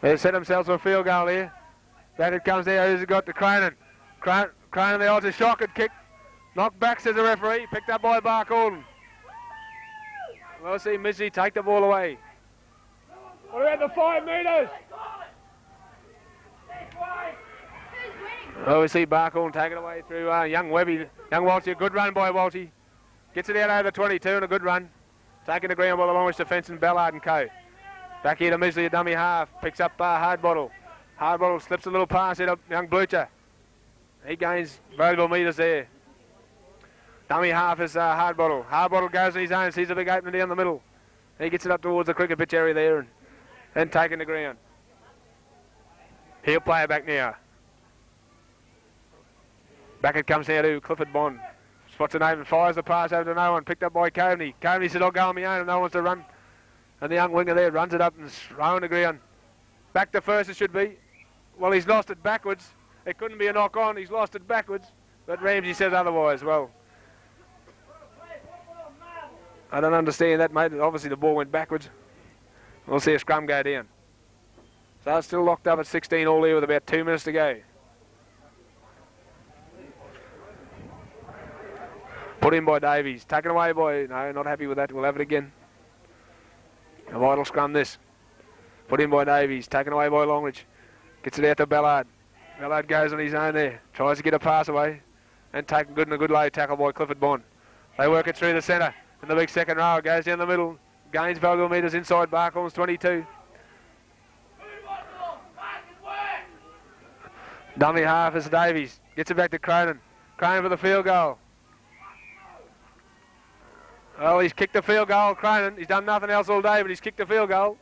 They set themselves for a field goal here. Back it comes there. Who's it got to Cronin? Cronin the odds a shock and kick. Knocked back, says the referee. Picked up by Barkhorn. We'll see Misley take the ball away. What about the 5 metres? Obviously Barkhorn taken away through young Webby. Young Walshy, a good run by Walshy. Gets it out over the 22 and a good run. Taking the ground by the Longreach defence and Ballard and co. Back here to Misley, a dummy half. Picks up Hardbottle. Hardbottle slips a little pass here to young Blucher. He gains valuable metres there. Dummy half is Hardbottle. Hardbottle goes on his own, sees a big opening down the middle. He gets it up towards the cricket pitch area there and then taking the ground. He'll play it back now. Back it comes now to Clifford Bond. Spots a name and fires the pass over to no one. Picked up by Coveney. Coveney said, I'll go on my own, and no one wants to run. And the young winger there runs it up and throws on the ground. Back to first it should be. Well, he's lost it backwards. It couldn't be a knock on. He's lost it backwards. But Ramsey says otherwise. Well, I don't understand that, mate. Obviously the ball went backwards. We'll see a scrum go down. So it's still locked up at 16 all here with about 2 minutes to go. Put in by Davies. Taken away by... No, not happy with that. We'll have it again. A vital scrum this. Put in by Davies. Taken away by Longreach. Gets it out to Ballard. Ballard goes on his own there. Tries to get a pass away. And taken good and a good low tackle by Clifford Bond. They work it through the centre. And the big second row goes down the middle. Gains valuable metres inside Barkhorn's 22. Dummy half is Davies. Gets it back to Cronin. Cronin for the field goal. Well, he's kicked the field goal, Cronin. He's done nothing else all day, but he's kicked the field goal.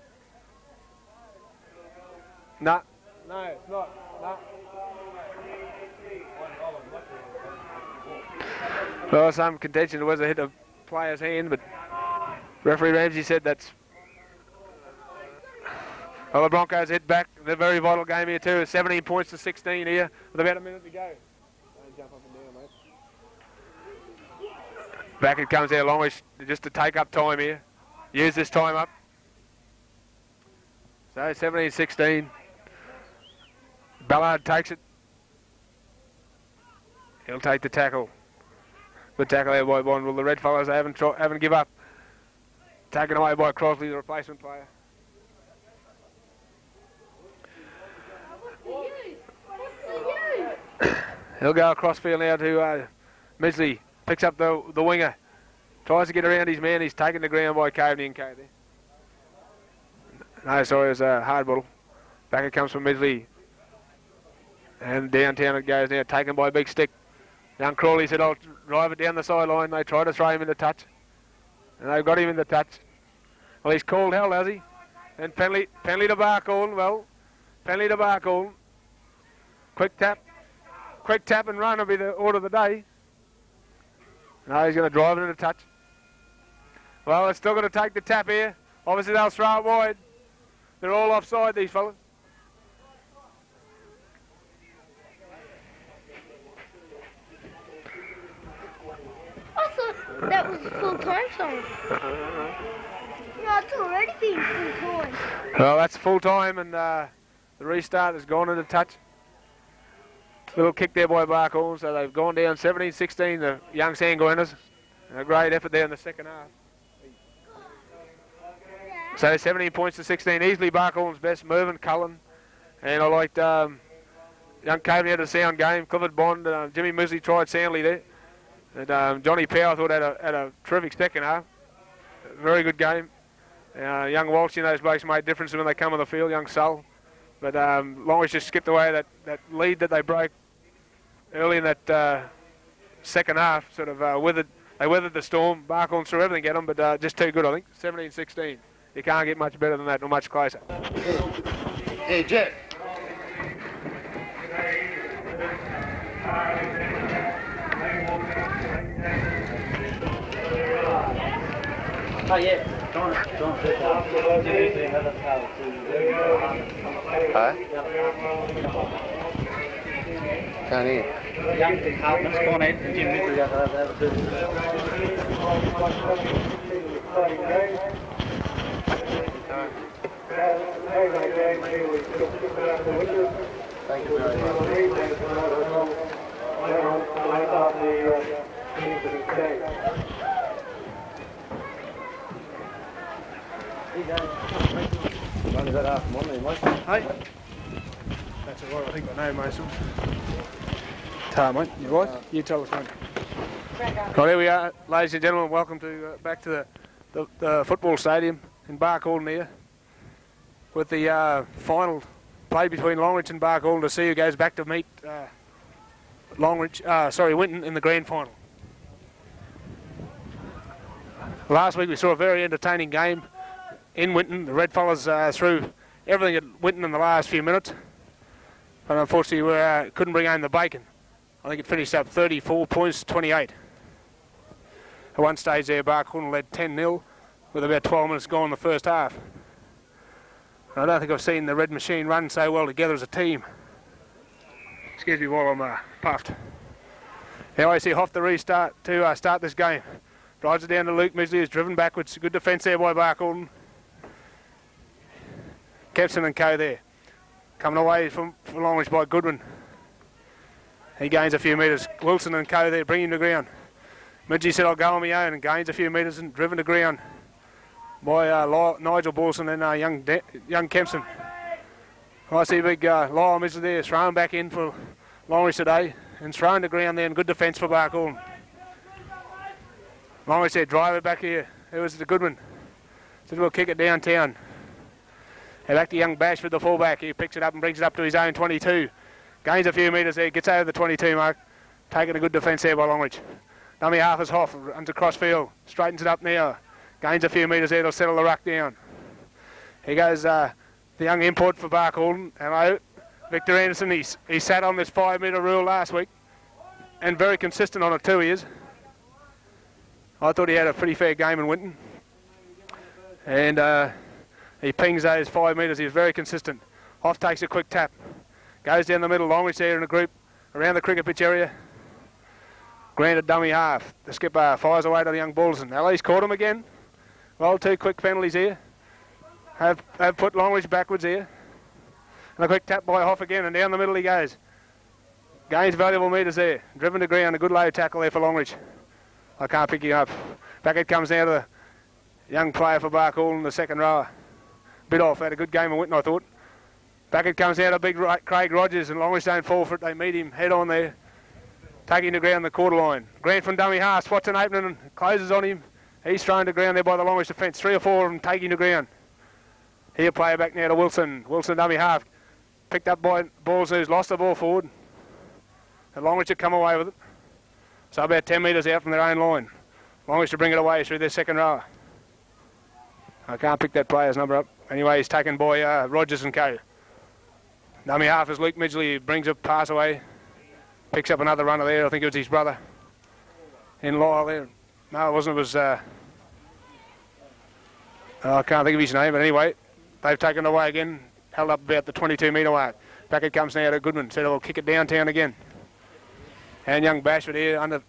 No, it's not. No. Well, some contention it was a hit of player's hand, but referee Ramsey said that's... Well, the Broncos hit back. They're a very vital game here too. 17 points to 16 here with about a minute to go. Don't jump up and down, mate. Back it comes there, Longreach, just to take up time here. Use this time up. So 17-16. Ballard takes it. He'll take the tackle. Good tackle there by Bond. Well, the red fellows haven't give up. Taken away by Crosley, the replacement player. He'll go across field now to Misley. Picks up the winger. Tries to get around his man. He's taken the ground by Coveney and Co there. No, sorry, it was Hardbottle. Back it comes from Misley. And downtown it goes now, taken by a big stick. Young Crawley said, I'll drive it down the sideline. They tried to throw him in the touch. And they've got him in the touch. Well, he's called hell, has he? And penalty to Barkhorn. Well, penalty to Barkhorn. Quick tap and run will be the order of the day. No, he's going to drive it in a touch. Well, it's still going to take the tap here. Obviously, they'll throw it wide. They're all offside, these fellas. I thought that was full time, sorry. No, it's already been full time. Well, that's full time, and the restart has gone into touch. Little kick there by Barkhorn, so they've gone down 17-16, the young Goannas. A great effort there in the second half. So 17 points to 16, easily Barkhorn's best, Mervyn Cullen. And I liked young Coveney had a sound game, Clifford Bond, Jimmy Misley tried soundly there. And Johnny Power I thought had a terrific second half. Very good game. Young Walsh, those blokes made difference when they come on the field, young Sull. But Longreach just skipped away that lead that they broke early in that second half. Sort of they weathered the storm. Barkhorn threw everything at them, but just too good, I think. 17-16. You can't get much better than that, or much closer. Hey, Jeff. Oh yeah, John said that. Huh? Can't hear. Young Hartman's gone out and Jim Midley have to Thank you very much. Hey. That's all right, I think I know most of them. Mate. You right? You tell us, mate. Right, here we are, ladies and gentlemen. Welcome to back to the football stadium in Barcaldine here, with the final play between Longreach and Barcaldine to see who goes back to meet Winton in the grand final. Last week we saw a very entertaining game in Winton. The Redfellas threw everything at Winton in the last few minutes, but unfortunately we couldn't bring home the bacon. I think it finished up 34 points to 28. At one stage there, Barcaldine led 10-0 with about 12 minutes gone in the first half. I don't think I've seen the Red Machine run so well together as a team. Excuse me while I'm puffed. Now I see Hoff the restart to start this game. Drives it down to Luke Midgley, who's driven backwards. Good defence there by Barcaldine. Kempson and co there. Coming away from Longreach by Goodwin. He gains a few metres. Wilson and co there, bringing him to ground. Midgley said, I'll go on my own, and gains a few metres and driven to ground by Nigel Borson and young Kempson. I see big Lyle Midgley there, thrown back in for Longreach today, and thrown to ground there, and good defence for Barcaldine. Longreach there, drive it back here. It was the Goodwin. Said we'll kick it downtown. And back to young Bash with the fullback. He picks it up and brings it up to his own 22. Gains a few metres there, gets over the 22 mark. Taking a good defence there by Longreach. Dummy half is Hoff, runs across field, straightens it up now. Gains a few metres there, they'll settle the ruck down. Here goes the young import for Barcaldine. Hello, Victor Anderson. He sat on this 5 metre rule last week, and very consistent on it too, he is. I thought he had a pretty fair game in Winton. And he pings those 5 metres, he's very consistent. Hoff takes a quick tap. Goes down the middle, Longreach there in a group around the cricket pitch area. Granted dummy half. The skipper fires away to the young Bulls, and Ellie's caught him again. Well, 2 quick penalties here. Have put Longreach backwards here. And a quick tap by Hoff again, and down the middle he goes. Gains valuable metres there. Driven to ground, a good low tackle there for Longreach. I can't pick him up. Back it comes now to the young player for Barcaldine, the second rower. Bit off, had a good game of Winton, I thought. Back it comes out to big Craig Rogers, and Longreach don't fall for it. They meet him head on there. Taking to ground the quarter line. Grant from dummy half, spots an opening and closes on him. He's thrown to ground there by the Longreach defence. 3 or 4 of them taking to ground. Here player back now to Wilson. Wilson dummy half. Picked up by Balls, who's lost the ball forward. And Longreach have come away with it. So about 10 metres out from their own line. Longreach to bring it away through their second row. I can't pick that player's number up. Anyway, he's taken by Rogers and co. Dummy half is Luke Midgley, brings a pass away. Picks up another runner there. I think it was his brother in Lyle there. No, it wasn't. It was I can't think of his name, but anyway, they've taken it away again. Held up about the 22 metre mark. Back it comes now to Goodman. Said we'll kick it downtown again. And young Bashford here under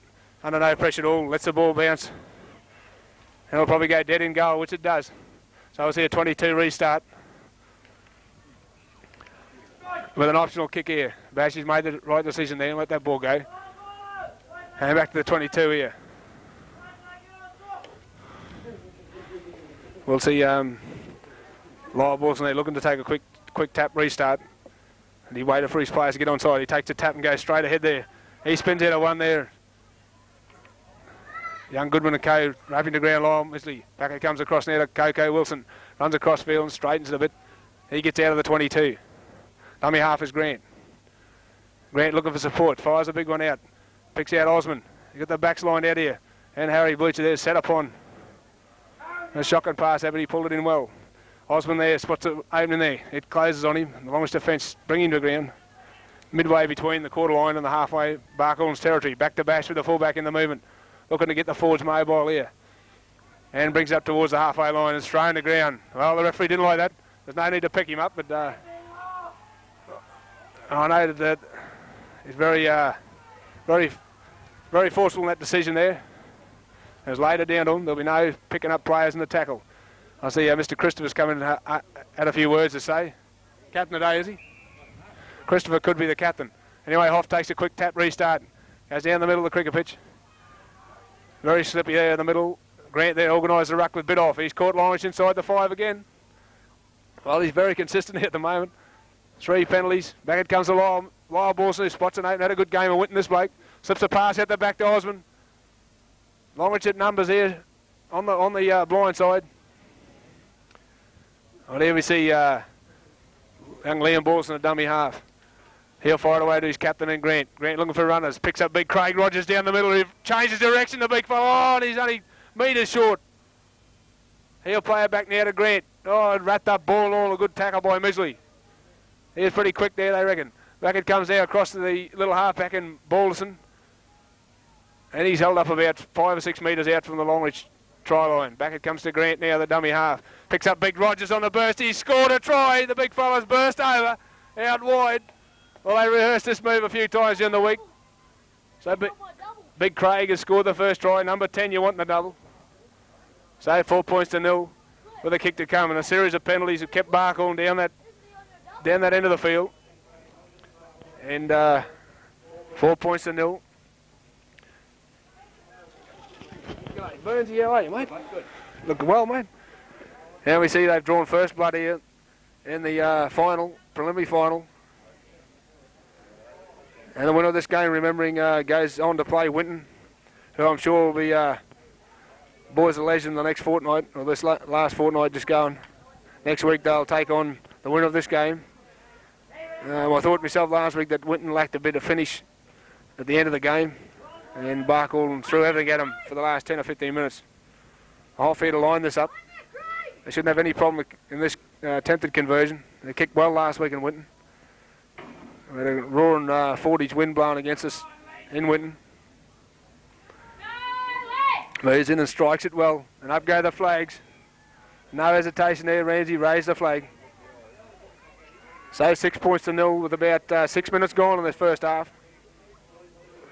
no pressure at all. Lets the ball bounce. And it'll probably go dead in goal, which it does. So I will see a 22 restart. With an optional kick here. Bash has made the right decision there and let that ball go. And back to the 22 here. We'll see Lyle Wilson there looking to take a quick tap restart. And he waited for his players to get onside. He takes a tap and goes straight ahead there. He spins out of one there. Young Goodman and co wrapping the ground. Lyle Midgley. Back it comes across now to Coco Wilson. Runs across field and straightens it a bit. He gets out of the 22. Dummy half is Grant. Grant looking for support. Fires a big one out. Picks out Osman. You got the backs lined out here. And Harry Bleacher there set up on a shotgun pass there, but he pulled it in well. Osman there spots it opening there. It closes on him. The longest defence bring him to ground. Midway between the quarter line and the halfway Barcaldine's territory. Back to Bash with the fullback in the movement. Looking to get the forwards mobile here. And brings up towards the halfway line. It's thrown to ground. Well, the referee didn't like that. There's no need to pick him up, but I know that he's very forceful in that decision there. It was later down to him. There'll be no picking up players in the tackle. I see Mr. Christopher's coming and had a few words to say. Captain today, is he? Christopher could be the captain. Anyway, Hoff takes a quick tap restart. Goes down the middle of the cricket pitch. Very slippy there in the middle. Grant there organised the ruck with Bidoff. He's caught Longreach inside the 5 again. Well, he's very consistent at the moment. 3 penalties. Back it comes to Lyle Borson, who spots an 8 and had a good game of Winton this bloke. Slips a pass out the back to Osmond. Longreach at numbers here on the blind side. Well, here we see young Liam Borson, a dummy half. He'll fire it away to his captain and Grant. Grant looking for runners. Picks up big Craig Rogers down the middle. He changes direction, the big fella. Oh, and he's only metres short. He'll play it back now to Grant. Oh, it wrapped up ball and all. A good tackle by Misley. He was pretty quick there, they reckon. Back it comes there across to the little halfback in Balderson. And he's held up about 5 or 6 metres out from the Longreach try line. Back it comes to Grant now, the dummy half. Picks up big Rogers on the burst. He's scored a try. The big fella's burst over, out wide. Well, they rehearsed this move a few times during the week. So big Craig has scored the first try. Number 10, you want the double. So 4 points to 0 with a kick to come. And a series of penalties have kept Barkhorn down that end of the field. And 4 points to 0. Burnsy, how are you, mate? Looking well, mate. Now we see they've drawn first blood here in the preliminary final. And the winner of this game, remembering, goes on to play Winton, who I'm sure will be boys of legend the next fortnight, or this last fortnight just going. Next week they'll take on the winner of this game. I thought myself last week that Winton lacked a bit of finish at the end of the game, and Barkhorn threw everything at them for the last 10 or 15 minutes. I'll fair to line this up. They shouldn't have any problem in this attempted conversion. They kicked well last week in Winton. We had a roaring 40s wind blowing against us in Winton. Moves in and strikes it well, and up go the flags. No hesitation there, Ramsey raised the flag. So 6 points to 0 with about 6 minutes gone in this first half.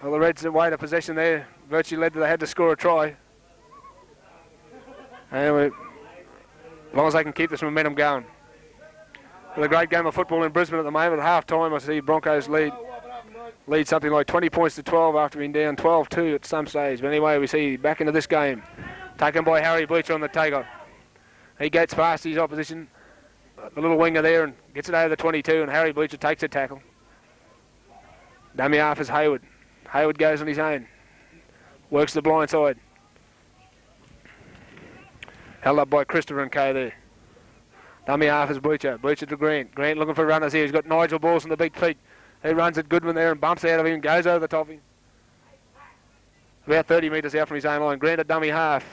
Well, the Reds away to possession there, virtually led to they had to score a try. And as long as they can keep this momentum going. With a great game of football in Brisbane at the moment. At half-time, I see Broncos lead something like 20 points to 12 after being down 12-2 at some stage. But anyway, we see back into this game. Taken by Harry Bleacher on the take-on. He gets past his opposition, the little winger there, and gets it over the 22, and Harry Bleacher takes a tackle. Dummy half is Hayward. Hayward goes on his own. Works the blind side. Held up by Christopher and Kay there. Dummy half is Bleacher. Bleacher to Grant. Grant looking for runners here. He's got Nigel Balls on the big feet. He runs at Goodwin there and bumps out of him, goes over the top of him. About 30 metres out from his own line. Grant at dummy half.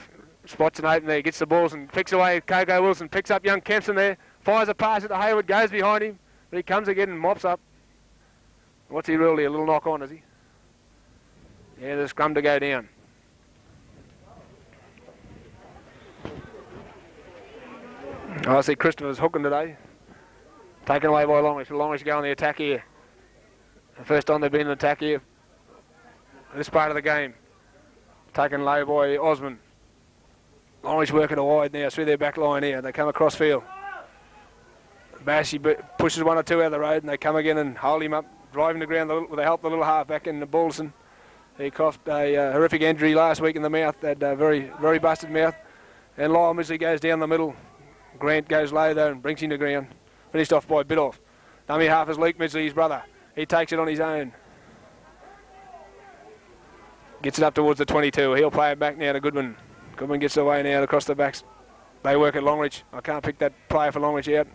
Spots an open there, gets the balls and picks away. Coco Wilson picks up young Kempson there. Fires a pass at the Hayward, goes behind him. But he comes again and mops up. What's he really? A little knock on, is he? Yeah, the scrum to go down. I see Christopher's hooking today. Taken away by Longreach. Longreach go on the attack here. The first time they've been in attack here. This part of the game. Taken low by Osmond. Longreach working a wide now through their back line here. They come across field. Bash pushes one or two out of the road and they come again and hold him up. Driving the ground with the help of the little half-back in the Balderson. He coughed a horrific injury last week in the mouth. Had a very, very busted mouth. And Lyle Misley goes down the middle. Grant goes low though and brings him to ground. Finished off by Bidoff. Dummy half is Luke Misley, his brother. He takes it on his own. Gets it up towards the 22. He'll play it back now to Goodwin. Goodwin gets away now across the backs. They work at Longreach. I can't pick that player for Longreach out.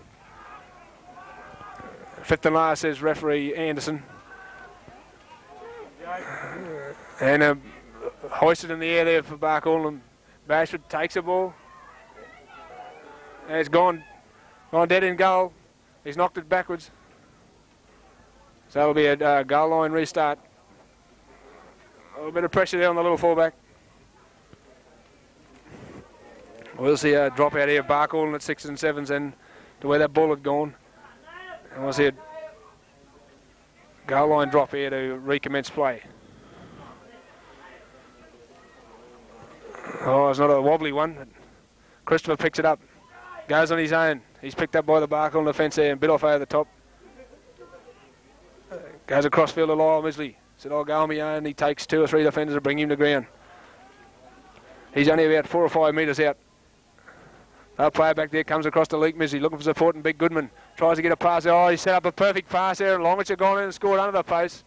Fifth and last, says referee Anderson. And hoisted in the air there for Barkhorn. Bashford takes the ball. And it's gone dead in goal. He's knocked it backwards. So it'll be a goal line restart. A little bit of pressure there on the little fullback. We'll see a drop out here. Barkhorn at 6 and 7s and to where that ball had gone. And we'll see a goal line drop here to recommence play. Oh, it's not a wobbly one. Christopher picks it up. Goes on his own. He's picked up by the Barkhorn defence there and bit off over the top. Goes across field to Lyle Misley. Said, I'll go on my own. He takes 2 or 3 defenders to bring him to ground. He's only about 4 or 5 metres out. Our player back there comes across to Luke Misery, looking for support, and Big Goodman tries to get a pass there. Oh, he set up a perfect pass there, and Longreach have gone in and scored under the post.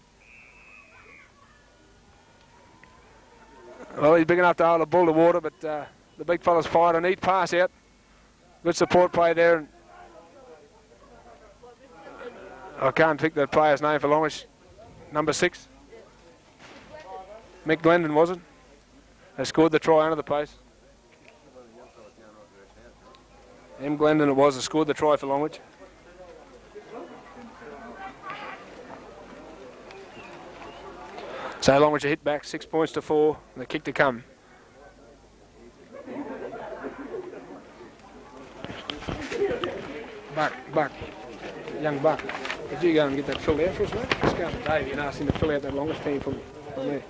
Well, he's big enough to hold the ball to water, but the big fella's fired a neat pass out. Good support play there. I can't pick the player's name for Longreach. Number 6. Mick Glendon, was it? They scored the try under the post. M. Glendon it was that scored the try for Longreach. So Longreach a hit back, 6 points to 4, and the kick to come. Buck, young Buck. Did you go and get that filled out for us, mate? Let's go to Davey and ask him to fill out that Longreach team for me. From there.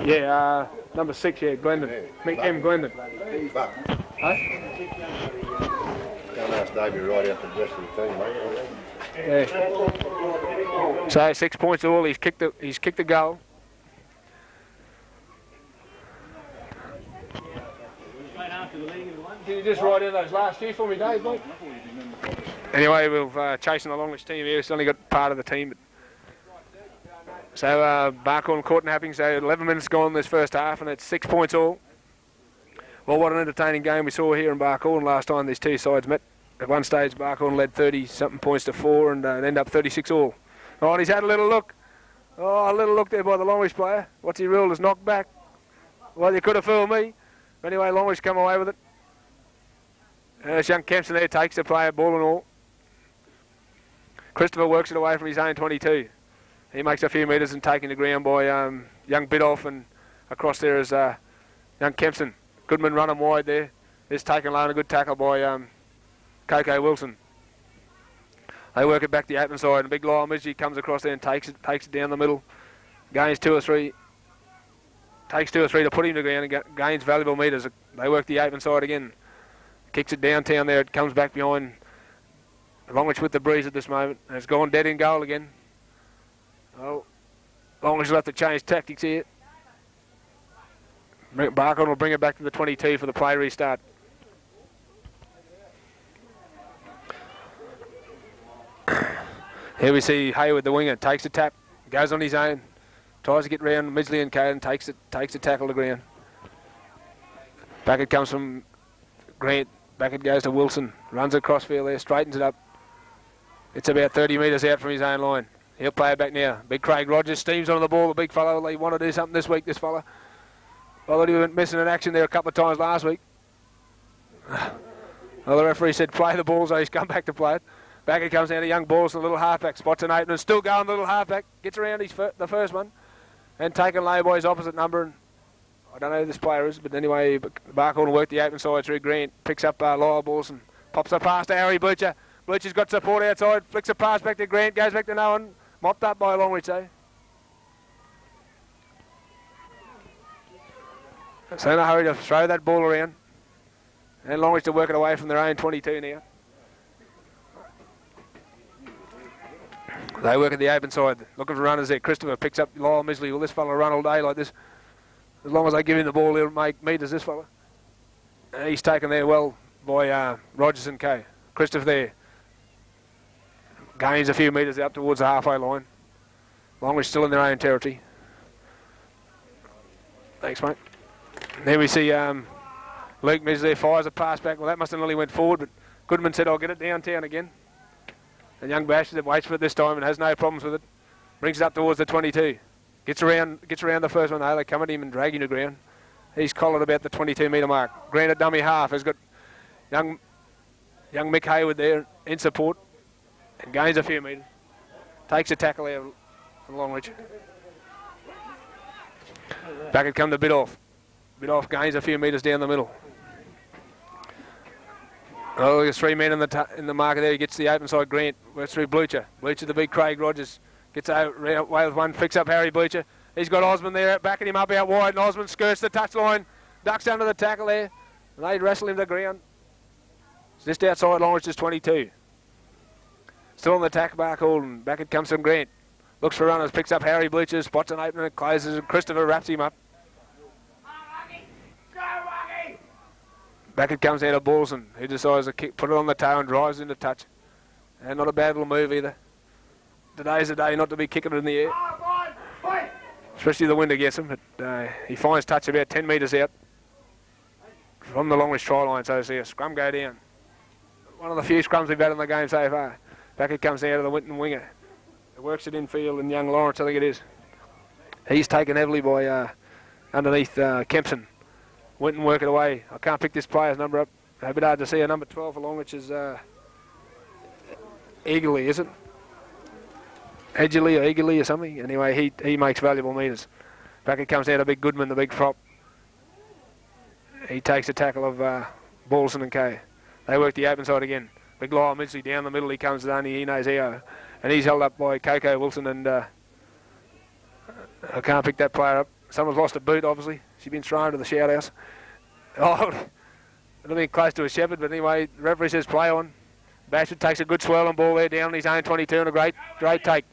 Yeah, number 6, yeah, Glendon. M. Glendon. Buck. Huh? Don't ask Davey right out the rest of the team, mate. Yeah. So 6 points all. He's kicked the goal. Can you just write in those last few for me, Dave, mate? Anyway, we're chasing the Longreach team here. It's only got part of the team. So Barkhorn caught napping. So 11 minutes gone this first half, and it's 6 points all. Well, what an entertaining game we saw here in Barkhorn last time these two sides met. At one stage, Barkhorn led 30-something points to 4 and ended up 36 all. Oh, and he's had a little look. Oh, a little look there by the Longreach player. What's he ruled as knocked back? Well, you could have fooled me. But anyway, Longreach come away with it. And this young Kempson there takes the player, ball and all. Christopher works it away from his own 22. He makes a few metres and taken the ground by young Bidoff, and across there is young Kempson. Goodman running wide there. Is taken low and a good tackle by Coco Wilson. They work it back the open side, and big Lyle Midgie comes across there and takes it down the middle. Gains 2 or 3. Takes 2 or 3 to put him to the ground and gains valuable metres. They work the open side again. Kicks it downtown there. It comes back behind. Longreach with the breeze at this moment. And it's gone dead in goal again. Oh, Longreach will have to change tactics here. Barkhorn will bring it back to the 22 for the play restart. Here we see Hayward, the winger, takes a tap, goes on his own, tries to get round Midgley and Caden, takes a tackle to ground. Back it comes from Grant, back it goes to Wilson, runs across field there, straightens it up. It's about 30 metres out from his own line. He'll play it back now. Big Craig Rogers steams onto the ball, the big fellow. He want to do something this week, this fella. I thought he went missing in action there a couple of times last week. Well, the referee said play the ball, so he's come back to play it. Back it comes down to young Balls, a little halfback, spots an opener, still going little halfback, gets around the first one, and taken low by his opposite number. And I don't know who this player is, but anyway, Barkhorn will work the open side through Grant, picks up Lyle Balls and pops a pass to Harry Bleacher. Bleacher's got support outside, flicks a pass back to Grant, goes back to no one, mopped up by Longreach, eh? So in a hurry to throw that ball around. And Longreach to work it away from their own 22 now. They work at the open side, looking for runners there. Christopher picks up Lyle Misley. Will this fella run all day like this? As long as they give him the ball, he'll make meters, this fella. He's taken there well by Rogers and Co. Christopher there. Gains a few metres out towards the halfway line. Longreach still in their own territory. Thanks, mate. There we see Luke Miz there, fires a pass back. Well, that must have nearly went forward, but Goodman said, I'll get it downtown again. And young Bash waits for it this time and has no problems with it. Brings it up towards the 22. Gets around the first one, though. They come at him and drag him to ground. He's collared about the 22-metre mark. Granted dummy half has got young Mick Hayward there in support and gains a few metres. Takes a tackle there from Longreach. Back it come to Bidoff. Bidoff gains a few metres down the middle. Oh, there's 3 men in the marker there. He gets the open side. Grant works through Bleacher. Bleacher, the big Craig Rogers, gets away with one, picks up Harry Bleacher. He's got Osmond there, backing him up out wide, and Osmond skirts the touchline, ducks under the tackle there, and they wrestle him to the ground. It's just outside Longreach, just 22. Still on the attack, Barkhorn. Back it comes from Grant. Looks for runners, picks up Harry Bleacher, spots an opener, closes, and Christopher wraps him up. Back it comes out of Balson, who decides to put it on the toe and drives into touch. And not a bad little move either. Today's the day not to be kicking it in the air. Especially the wind gets him, but he finds touch about 10 metres out from the Longreach try line, so to see a scrum go down. One of the few scrums we've had in the game so far. Back it comes out of the Winton winger. It works it infield, and young Lawrence, I think it is. He's taken heavily by underneath Kempson. Winton work it away. I can't pick this player's number up. A bit hard to see. A number 12 for Longreach is Eagerly, is it? Edgerly or Eagerly or something. Anyway, he makes valuable metres. Back it comes out of Big Goodman, the big prop. He takes a tackle of Balson and Kay. They work the open side again. Big Lyle Midgley down the middle. He comes to only he knows how. And he's held up by Coco Wilson, and I can't pick that player up. Someone's lost a boot, obviously. She's been thrown to the shout house. Oh, it'll be close to a shepherd, but anyway, the referee says play on. Bashford takes a good swirling ball there down his own 22 and a great take.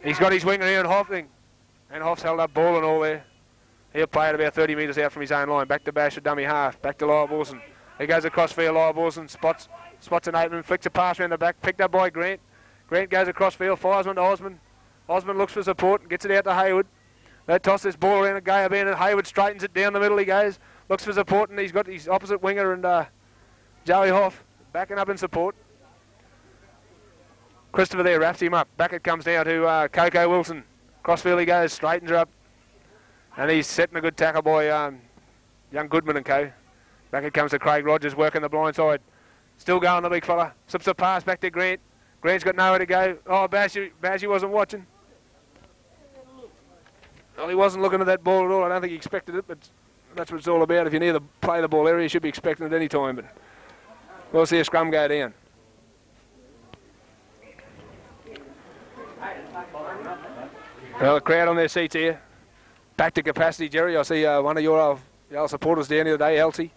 He's got his winger here in Hoffing. And Hoff's held up ball and all there. He'll play it about 30 metres out from his own line. Back to Bashford, dummy half. Back to Lyle Wilson. He goes across field. Lyle Wilson spots an opening, flicks a pass around the back, picked up by Grant. Grant goes across field, fires one to Osmond. Osmond looks for support and gets it out to Hayward. They toss this ball around a Gaya band, and Hayward straightens it down the middle. He goes, looks for support, and he's got his opposite winger and Joey Hoff backing up in support. Christopher there wraps him up. Back it comes down to Coco Wilson. Crossfield he goes, straightens her up. And he's setting a good tackle by young Goodman and co. Back it comes to Craig Rogers working the blind side. Still going the big fella. Slips a pass back to Grant. Grant's got nowhere to go. Oh, Bashy wasn't watching. Well, he wasn't looking at that ball at all. I don't think he expected it, but that's what it's all about. If you're near the play the ball area, you should be expecting it any time. But we'll see a scrum go down. Well, the crowd on their seats here. Back to capacity, Jerry. I see one of your supporters down here today, Elsie.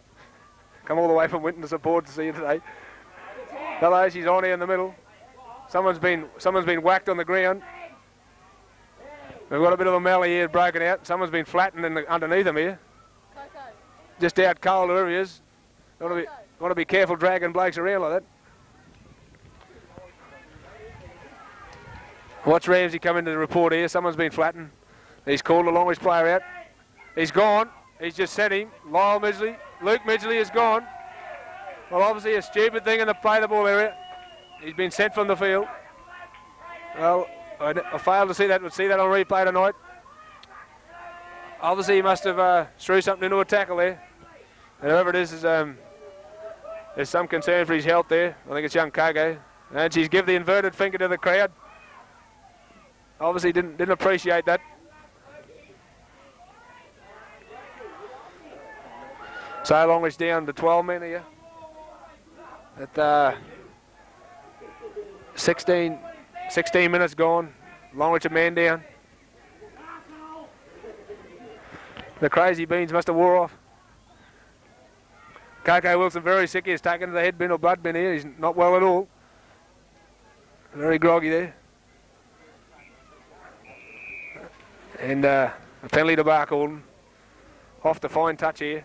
Come all the way from Winton to support to see you today. Hello, she's on here in the middle. Someone's been whacked on the ground. We've got a bit of a melee here broken out. Someone's been flattened underneath him here. Just out cold, whoever he is. Want to be careful dragging blokes around like that. Watch Ramsey come into the report here. Someone's been flattened. He's called the Longreach player out. He's gone. He's just sent him. Lyle Midgley. Luke Midgley is gone. Well, obviously a stupid thing in the play the ball area. He's been sent from the field. Well, I failed to see that. We'll see that on replay tonight. Obviously he must have threw something into a tackle there. And whoever it is, there's some concern for his health there. I think it's young Kogo. And she's give the inverted finger to the crowd. Obviously didn't appreciate that. So Longreach down to 12 men here. At 16 minutes gone. Longreach a man down. The crazy beans must have wore off. Coco Wilson very sick. He's taken to the head bin or blood bin here. He's not well at all. Very groggy there. And a penalty to Barcaldine. Off the fine touch here.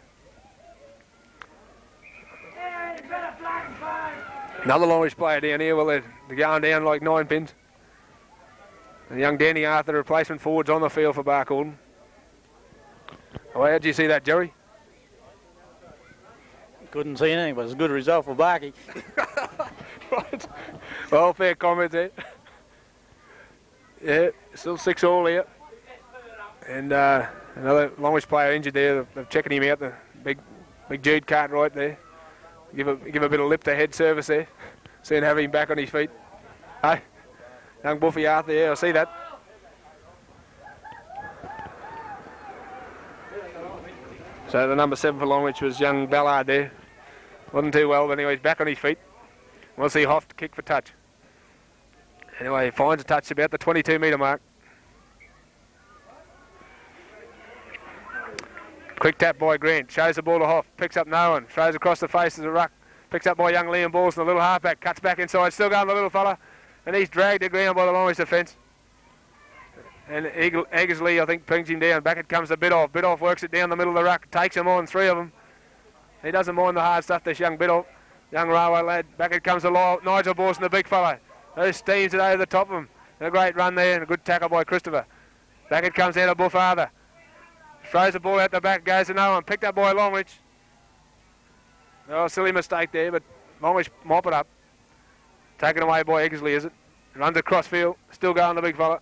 Another Longreach player down here. Well, they're going down like 9 pins. And young Danny Arthur, replacement forwards on the field for Barcaldine. Oh, how did you see that, Jerry? Couldn't see anything, but it's a good result for Barky. Right. Well, fair comment there. Yeah, still 6-all here. And another Longreach player injured there. They're checking him out. The big Jude Cartwright there. Give a bit of lip to head service there. Seeing having him back on his feet. Hey, young Buffy Arthur, yeah, I see that. So the number 7 for Longreach was young Ballard there. Wasn't too well, but anyway, he's back on his feet. We'll see Hoff to kick for touch. Anyway, he finds a touch about the 22-metre mark. Quick tap by Grant, shows the ball to Hoff, picks up no one, throws across the face of the ruck, picks up by young Liam Balls, the little halfback, cuts back inside, still going the little fella, and he's dragged to ground by the Longreach defence. And Eggersley, I think, pings him down. Back it comes to Bidoff. Bidoff works it down the middle of the ruck, takes him on, 3 of them. He doesn't mind the hard stuff, this young Biddle. Young railway lad. Back it comes to Nigel Borson, the big fella. Who steams it over the top of him. And a great run there and a good tackle by Christopher. Back it comes out of Bullfather. Throws the ball out the back, goes to no one. Picked up by Longreach. Oh, silly mistake there, but Longreach mop it up. Taken away by Egglesby, is it? Runs across field. Still going the big fella.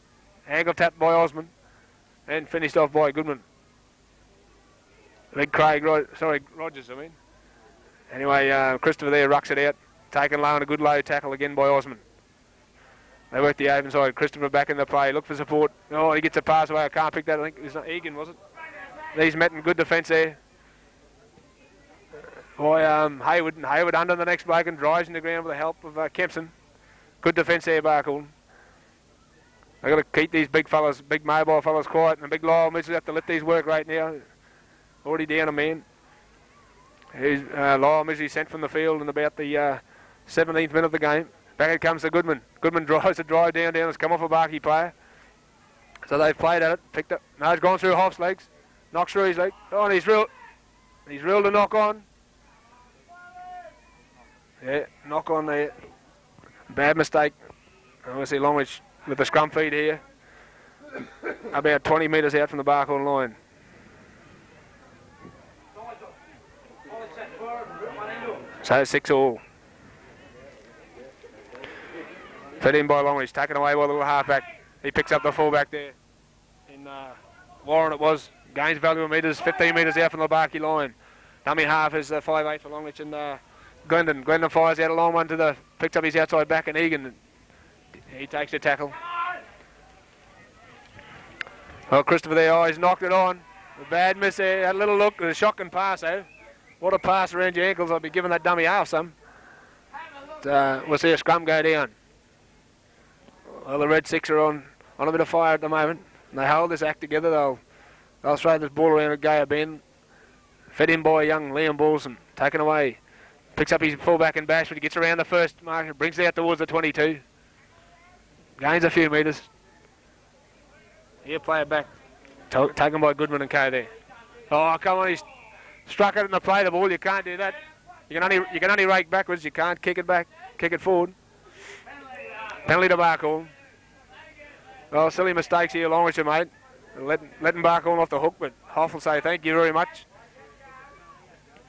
Ankle tapped by Osmond. And finished off by Goodman. Big Rogers, I mean. Anyway, Christopher there rucks it out. Taken low and a good low tackle again by Osmond. They work the open side. Christopher back in the play. Look for support. Oh, he gets a pass away. I can't pick that. I think it was not Egan, was it? He's met in good defence there. Boy, Hayward under the next bloke and drives in the ground with the help of Kempson. Good defence there, Barcaldine. They've got to keep these big fellas, big mobile fellas quiet, and the big Lyle Mitchell have to let these work right now. Already down a man. Here's Lyle Mitchell sent from the field in about the 17th minute of the game. Back it comes to Goodman. Goodman drives the drive down. It's come off a Barkey player. So they've played at it, picked up. No, it's gone through Hoff's legs. Knocks through his leg. Oh, and he's reeled a knock on. Yeah, knock on there. Bad mistake. I want to see Longreach with the scrum feed here. About 20 metres out from the Barcaldine line. So 6-all. Fed in by Longreach, taken away by the little halfback. He picks up the fullback there. In Warren it was. Gains valuable metres, 15 metres out from the Barkey line. Dummy half is 5'8" for Longreach and Glendon. Glendon fires out a long one to the, picks up his outside back and Egan. He takes the tackle. Well, Christopher there, he's knocked it on. A bad miss there, had a little look, a shocking pass though. What a pass around your ankles, I'll be giving that dummy half some. We'll see a scrum go down. Well, the Red Six are on a bit of fire at the moment. And they hold this act together, they'll throw this ball around at Gaia Bend. Fed in by young Liam Balson, taken away. Picks up his fullback and Bashford, he gets around the first marker, brings it out towards the 22. Gains a few metres. Here, play it back. Taken by Goodman and Co there. Oh, come on, he's struck it in the play, the ball, you can't do that. You can only rake backwards, you can't kick it back, kick it forward. Penalty to Barcaldine. Well, silly mistakes here, Longreach, mate. Letting Barcaldine off the hook, but Hoff will say thank you very much.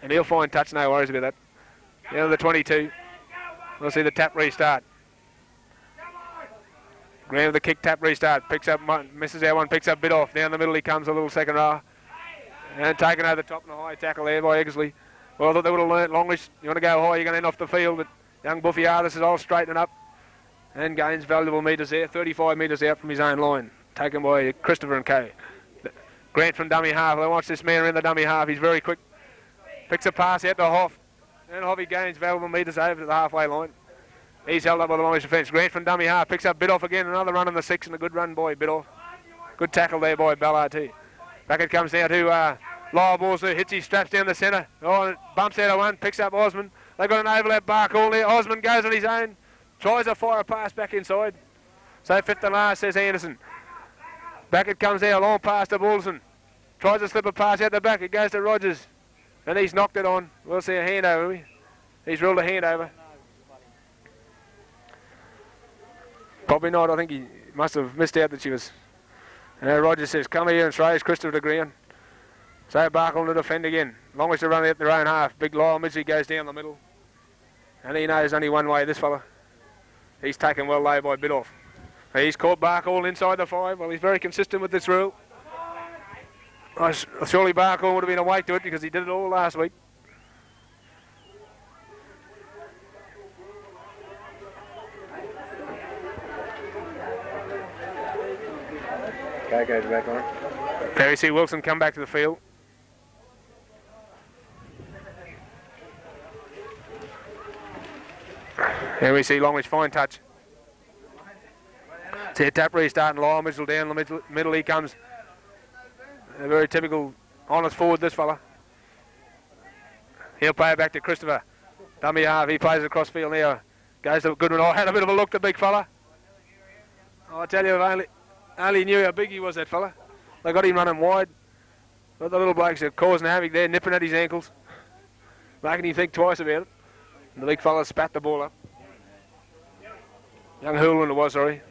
And he'll find touch, no worries about that. Down to the 22. We'll see the tap restart. Graham with the kick tap restart. Picks up, misses our one, picks up bit off. Down the middle he comes, a little second row. And taken over the top and a high tackle there by Egglesby. Well, I thought they would have learnt Longreach. You want to go high, you're going to end off the field. But young Buffy Artis is all straightening up. And gains valuable metres there, 35 metres out from his own line. Taken by Christopher and Co. Grant from dummy half. They watch this man around the dummy half. He's very quick. Picks a pass out to Hoff. And Hoffy gains valuable metres over to the halfway line. He's held up by the Longreach defence. Grant from dummy half. Picks up Bidoff again. Another run in the 6 and a good run by Bidoff. Good tackle there by Ballard too. Back it comes down to Lyle Borsu. Hits his straps down the centre. Oh, and it bumps out of one. Picks up Osmond. They've got an overlap Barcaldine there. Osmond goes on his own. Tries to fire a pass back inside. So fifth and last, says Anderson. Back it comes there, long pass to Wilson. Tries to slip a pass out the back. It goes to Rogers. And he's knocked it on. We'll see a handover, will we? He's ruled a handover. Probably not. I think he must have missed out that she was. Rogers says, come here and throws Christopher to ground. So Barcaldine to defend again. Longest to run out their own half. Big Lyle Midgley goes down the middle. And he knows only one way, this fella. He's taken well low by Bidoff. He's caught Barcaldine inside the 5. Well, he's very consistent with this rule. Surely Barcaldine would have been awake to it because he did it all last week. Okay, goes back on. There we see Wilson come back to the field. Here we see Longreach fine touch. See a tap restart and Lyle Mitchell down the middle he comes. A very typical honest forward, this fella. He'll play it back to Christopher. Dummy half, he plays across field now. Goes to Goodman. Oh, had a bit of a look, the big fella. Oh, I tell you, I only knew how big he was, that fella. They got him running wide. But the little blokes are causing havoc there, nipping at his ankles. making him think twice about it. And the big fella spat the ball up. Young Hoolan it was, sorry.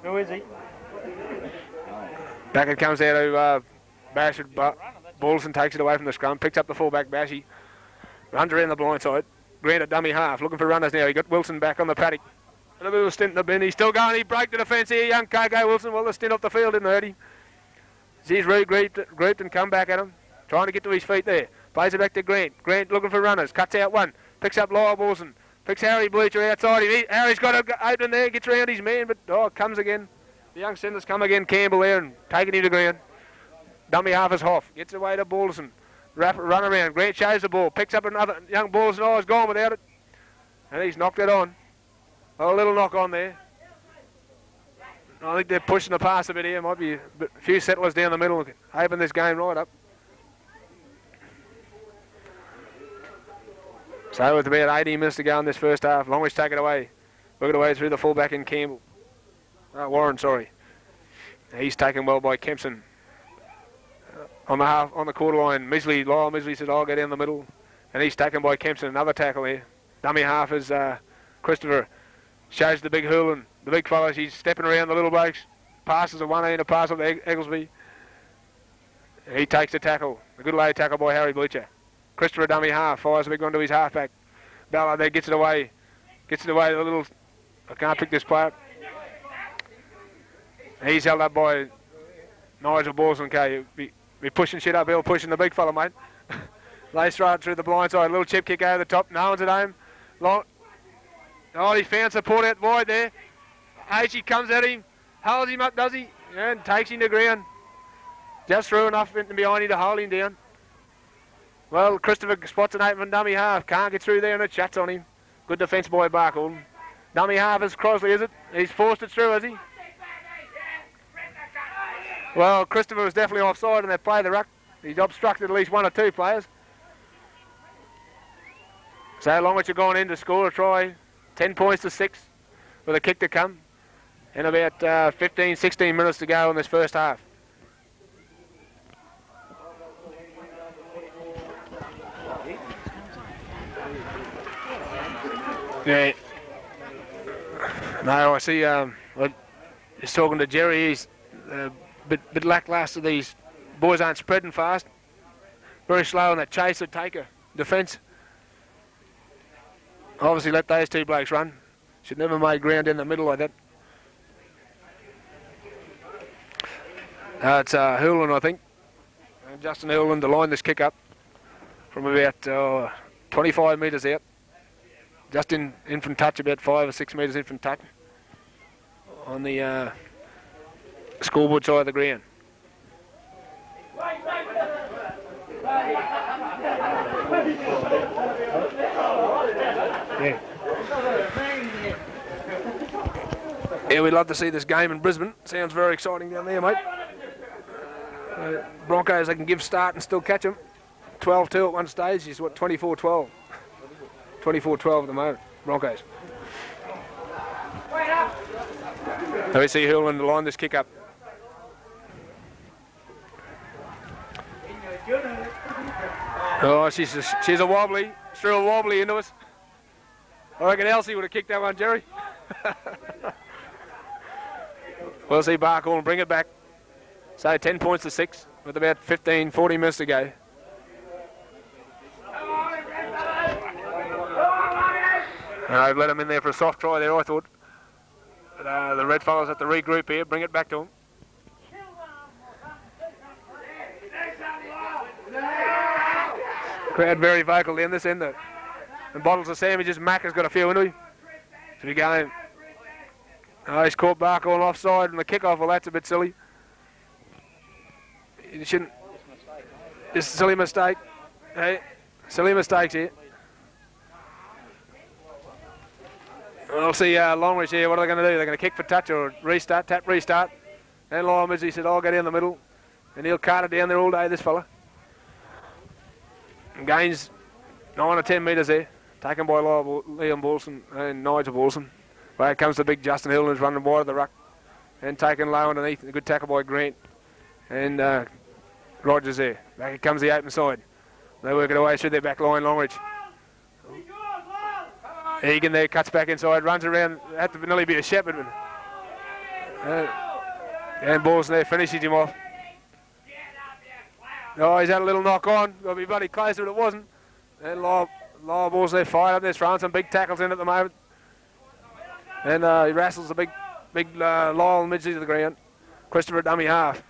Who is he? Back it comes out of Bashford, but Balson takes it away from the scrum, picks up the fullback Bashy, runs around the blind side. Grant at dummy half, looking for runners now. He got Wilson back on the paddock. A little bit of a stint in the bin. He's still going. He broke the defence here. Young KK Wilson. Well, the stint off the field didn't hurt him. He's regrouped and come back at him. Trying to get to his feet there. Plays it back to Grant. Grant looking for runners. Cuts out one. Picks up Lyle Wilson. Picks Harry Bleacher outside him. Harry's got to open there. Gets around his man, but comes again. The young centre's come again. Campbell there and taking him to ground. Dummy half is Hoff. Gets away to Balderson. Run around. Grant shows the ball. Picks up another young Balderson. Oh, he's gone without it. And he's knocked it on. A little knock on there. I think they're pushing the pass a bit here. Might be a few settlers down the middle. Open this game right up. So with about 18 minutes to go in this first half, Longreach take it away. Work it away through the fullback in Campbell. Warren, sorry. He's taken well by Kempson. On the quarter line, Lyle Misley said, I'll get in the middle. And he's taken by Kempson. Another tackle here. Dummy half is Christopher. Shows the big Hoolan. The big fella, he's stepping around the little blokes. Passes a 1 and a pass up to Egglesby. He takes the tackle. A good lay tackle by Harry Bleacher. Christopher dummy half. Fires a big one to his halfback. Ballard there gets it away. Gets it away to the little... I can't pick this player. He's held up by Nigel Balson. Okay, be pushing shit uphill, pushing the big fella, mate. Lays right through the blind side. Little chip kick over the top. No one's at home. He found support out wide there. H comes at him. Holds him up, does he? And takes him to ground. Just threw enough into behind him to hold him down. Well, Christopher spots an open dummy half. Can't get through there and it shuts on him. Good defence by Barkholden. Dummy half is Crosley, is it? He's forced it through, has he? Well, Christopher was definitely offside in that play, the ruck. He's obstructed at least 1 or 2 players. So Longreach are going in to score a try. 10 points to 6 with a kick to come. And about 15, 16 minutes to go in this first half. Yeah. No, I see. Just talking to Jerry, he's a bit lackluster. These boys aren't spreading fast. Very slow on that chaser taker defence. Obviously, let those 2 blokes run. Should never make ground in the middle like that. It's Hoolan, I think. Justin Hoolan to line this kick up from about 25 metres out. Just in from touch, about 5 or 6 metres in from touch. On the scoreboard side of the ground. Yeah, we'd love to see this game in Brisbane. Sounds very exciting down there, mate. Broncos, they can give start and still catch them. 12-2 at one stage. He's what, 24-12. 24-12 at the moment, Broncos. So we see Hoolan to line this kick up. Oh, she's a wobbly. She threw a wobbly into us. I reckon Elsie would have kicked that one, Jerry. We'll see Barkhorn bring it back. So 10 points to 6 with about 15, 40 minutes to go. And I've let him in there for a soft try there, I thought. But, the red fellas have to regroup here, bring it back to him. Crowd very vocal down this end. And bottles of sandwiches, Mac has got a few into him. So we go in. Oh, he's caught Barkhorn offside and the kick-off, well, that's a bit silly. You shouldn't... It's a silly mistake. Hey, silly mistakes here. We'll see Longreach here. What are they going to do? They're going to kick for touch or restart, tap, restart. And Lyle Misley said, I'll get in the middle. And he'll cart it down there all day, this fella. And gains 9 or 10 metres there. Taken by Liam Balson and Nigel Balson. Well, comes the big Justin Hill who's running wide of the ruck. And taken low underneath. A good tackle by Grant. And Rogers there. Back it comes the open side. They work it away through their back line, Longreach. Egan there cuts back inside, runs around, had to nearly be a shepherd. And Balls there finishes him off. Oh, he's had a little knock on. Got to be bloody close, but it wasn't. And Lyle Balls there fired up. There's throwing some big tackles in at the moment. And he wrestles the big Lyle Midgley to the ground. Christopher dummy half.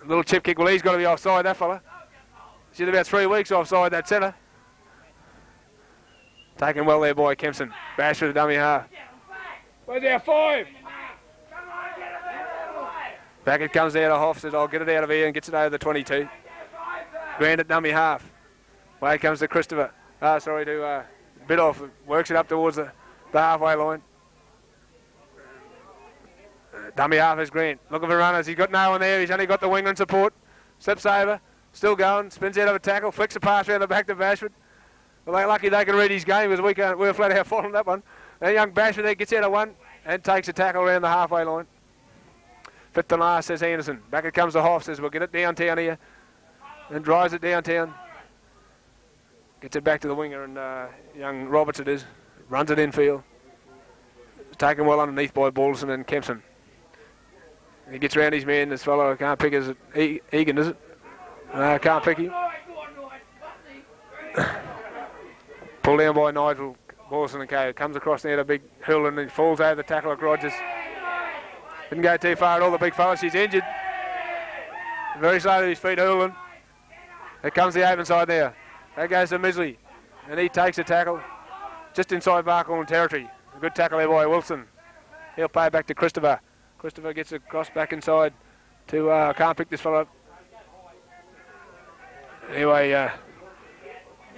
A little chip kick. Well, he's got to be offside, that fella. She's about 3 weeks offside, that centre. Taken well there by Kempson. Bash for the dummy half. Where's our 5? Back it comes out of Hoff, says I'll get it out of here and gets it over the 22. Grand at dummy half. Way comes to Christopher. To bit off. Works it up towards the halfway line. Dummy half is Grant. Looking for runners. He's got no one there. He's only got the winger and support. Slips over. Still going. Spins out of a tackle. Flicks a pass around the back to Bashford. Well, they're lucky they can read his game because we're flat out following that one. And young Bashford there gets out of one and takes a tackle around the halfway line. Fifth and last, says Anderson. Back it comes to Hoff, says we'll get it downtown here. And drives it downtown. Gets it back to the winger and young Roberts it is. Runs it infield. It's taken well underneath by Balderson and Kempson. He gets round his man, this fellow I can't pick, is it Egan, is it? No, can't pick him. Pulled down by Nigel Balderson and Kay. Comes across there to big hill and he falls over the tackle of Rogers. Didn't go too far at all, the big fella. She's injured. Very slow to his feet, Hurlin. Here comes the open side there. There goes to Midgley. And he takes a tackle just inside Barkhorn territory. A good tackle there by Wilson. He'll play back to Christopher. Christopher gets a cross back inside to, can't pick this fellow up. Anyway,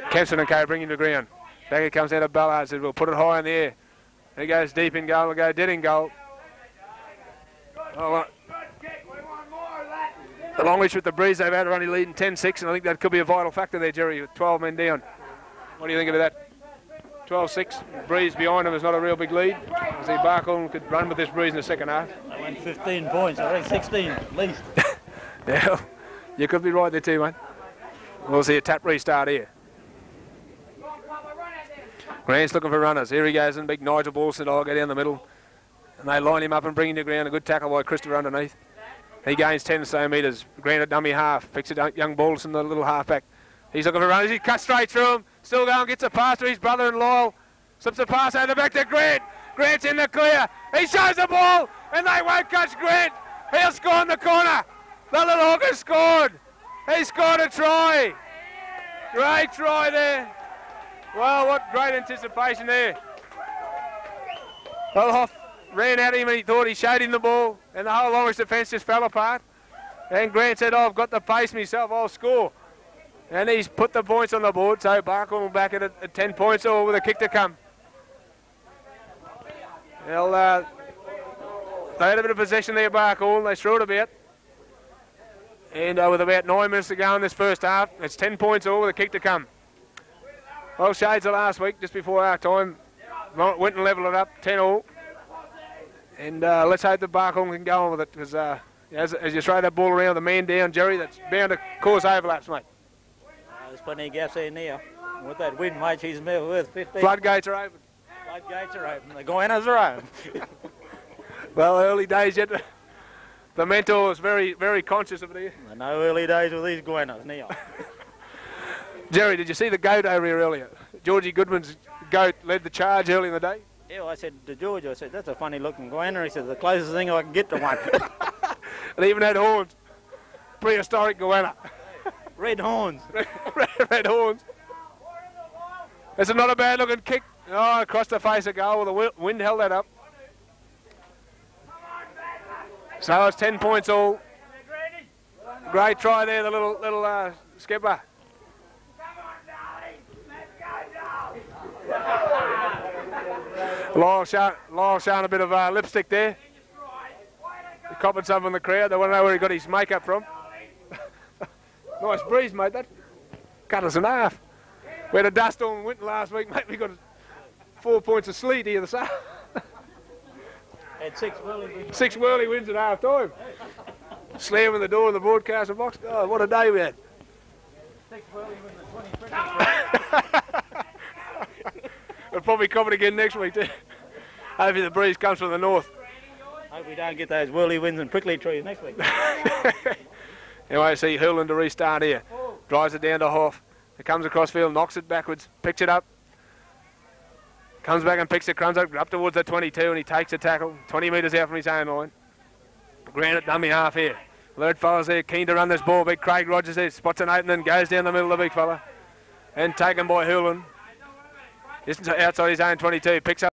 Kempson and Kay bring him to ground. Back it comes out of Ballard, says we'll put it high in the air. He goes deep in goal, we'll go dead in goal. Oh, the Longreach with the breeze they've had are only leading 10-6, and I think that could be a vital factor there, Jerry, with 12 men down. What do you think of that? 12-6, breeze behind them is not a real big lead. I see Barkhorn could run with this breeze in the second half. They went 15 points, I think 16 at least. Yeah, you could be right there too, mate. We'll see a tap restart here. Grant's looking for runners. Here he goes, and big Nigel Balson. I'll go down the middle. And they line him up and bring him to ground. A good tackle by Christopher underneath. He gains 10 or so metres. Grant at dummy half. Picks it up, young Balson, the little halfback. He's looking for runners. He cuts straight through him. Still going, gets a pass to his brother and Lyle. Slips a pass over the back to Grant. Grant's in the clear. He shows the ball, and they won't catch Grant. He'll score in the corner. The little hooker scored. He scored a try. Great try there. Well, what great anticipation there. Well, Hoff ran at him and he thought he showed him the ball, and the whole Longreach defence just fell apart. And Grant said, I've got the pace myself, I'll score. And he's put the points on the board, so Barkhorn will back it at 10 points or with a kick to come. Well, they had a bit of possession there, Barkhorn. They threw it a bit. And with about 9 minutes to go in this first half, it's 10 points all with a kick to come. Well, shades of last week, just before our time, went and levelled it up, 10 all. And let's hope that Barkhorn can go on with it, because as you throw that ball around, the man down, Jerry, that's bound to cause overlaps, mate. There's plenty of gaps in there. With that wind, mate, she's with 15. Floodgates are open. Floodgates are open. The Goannas are open. Well, early days yet. The mentor was very, very conscious of it here. No early days with these Goannas now. Jerry, did you see the goat over here earlier? Georgie Goodman's goat led the charge early in the day. Yeah, well, I said to George, I said, that's a funny looking Goanna. He said, the closest thing I can get to one. It even had horns. Prehistoric Goanna. Red horns. Red horns. It's not a bad looking kick. Oh, across the face of goal. Well, the wind held that up. So it's 10 points all. Great try there, the little skipper. Lyle showing a bit of lipstick there. He copping some from the crowd. They want to know where he got his makeup from. Nice breeze, mate. That cut us in half. We had a dust storm in Winton last week, mate. We got 4 points of sleet here this afternoon. Had 6 whirly winds. 6 whirly winds at half time. Slamming the door of the broadcaster box. Oh, what a day we had. We'll probably cover it again next week too. Hopefully the breeze comes from the north. Hope we don't get those whirly winds and prickly trees next week. Anyway, see Hurlin to restart here. Drives it down to half. It comes across field, knocks it backwards, picks it up. Comes back and picks it, comes up towards the 22 and he takes a tackle. 20 metres out from his own line. Ground it dummy half here. Third fella's there, keen to run this ball. Big Craig Rogers there, spots an opening, goes down the middle of the big fella. And taken by Hurlin. Just outside his own 22, picks up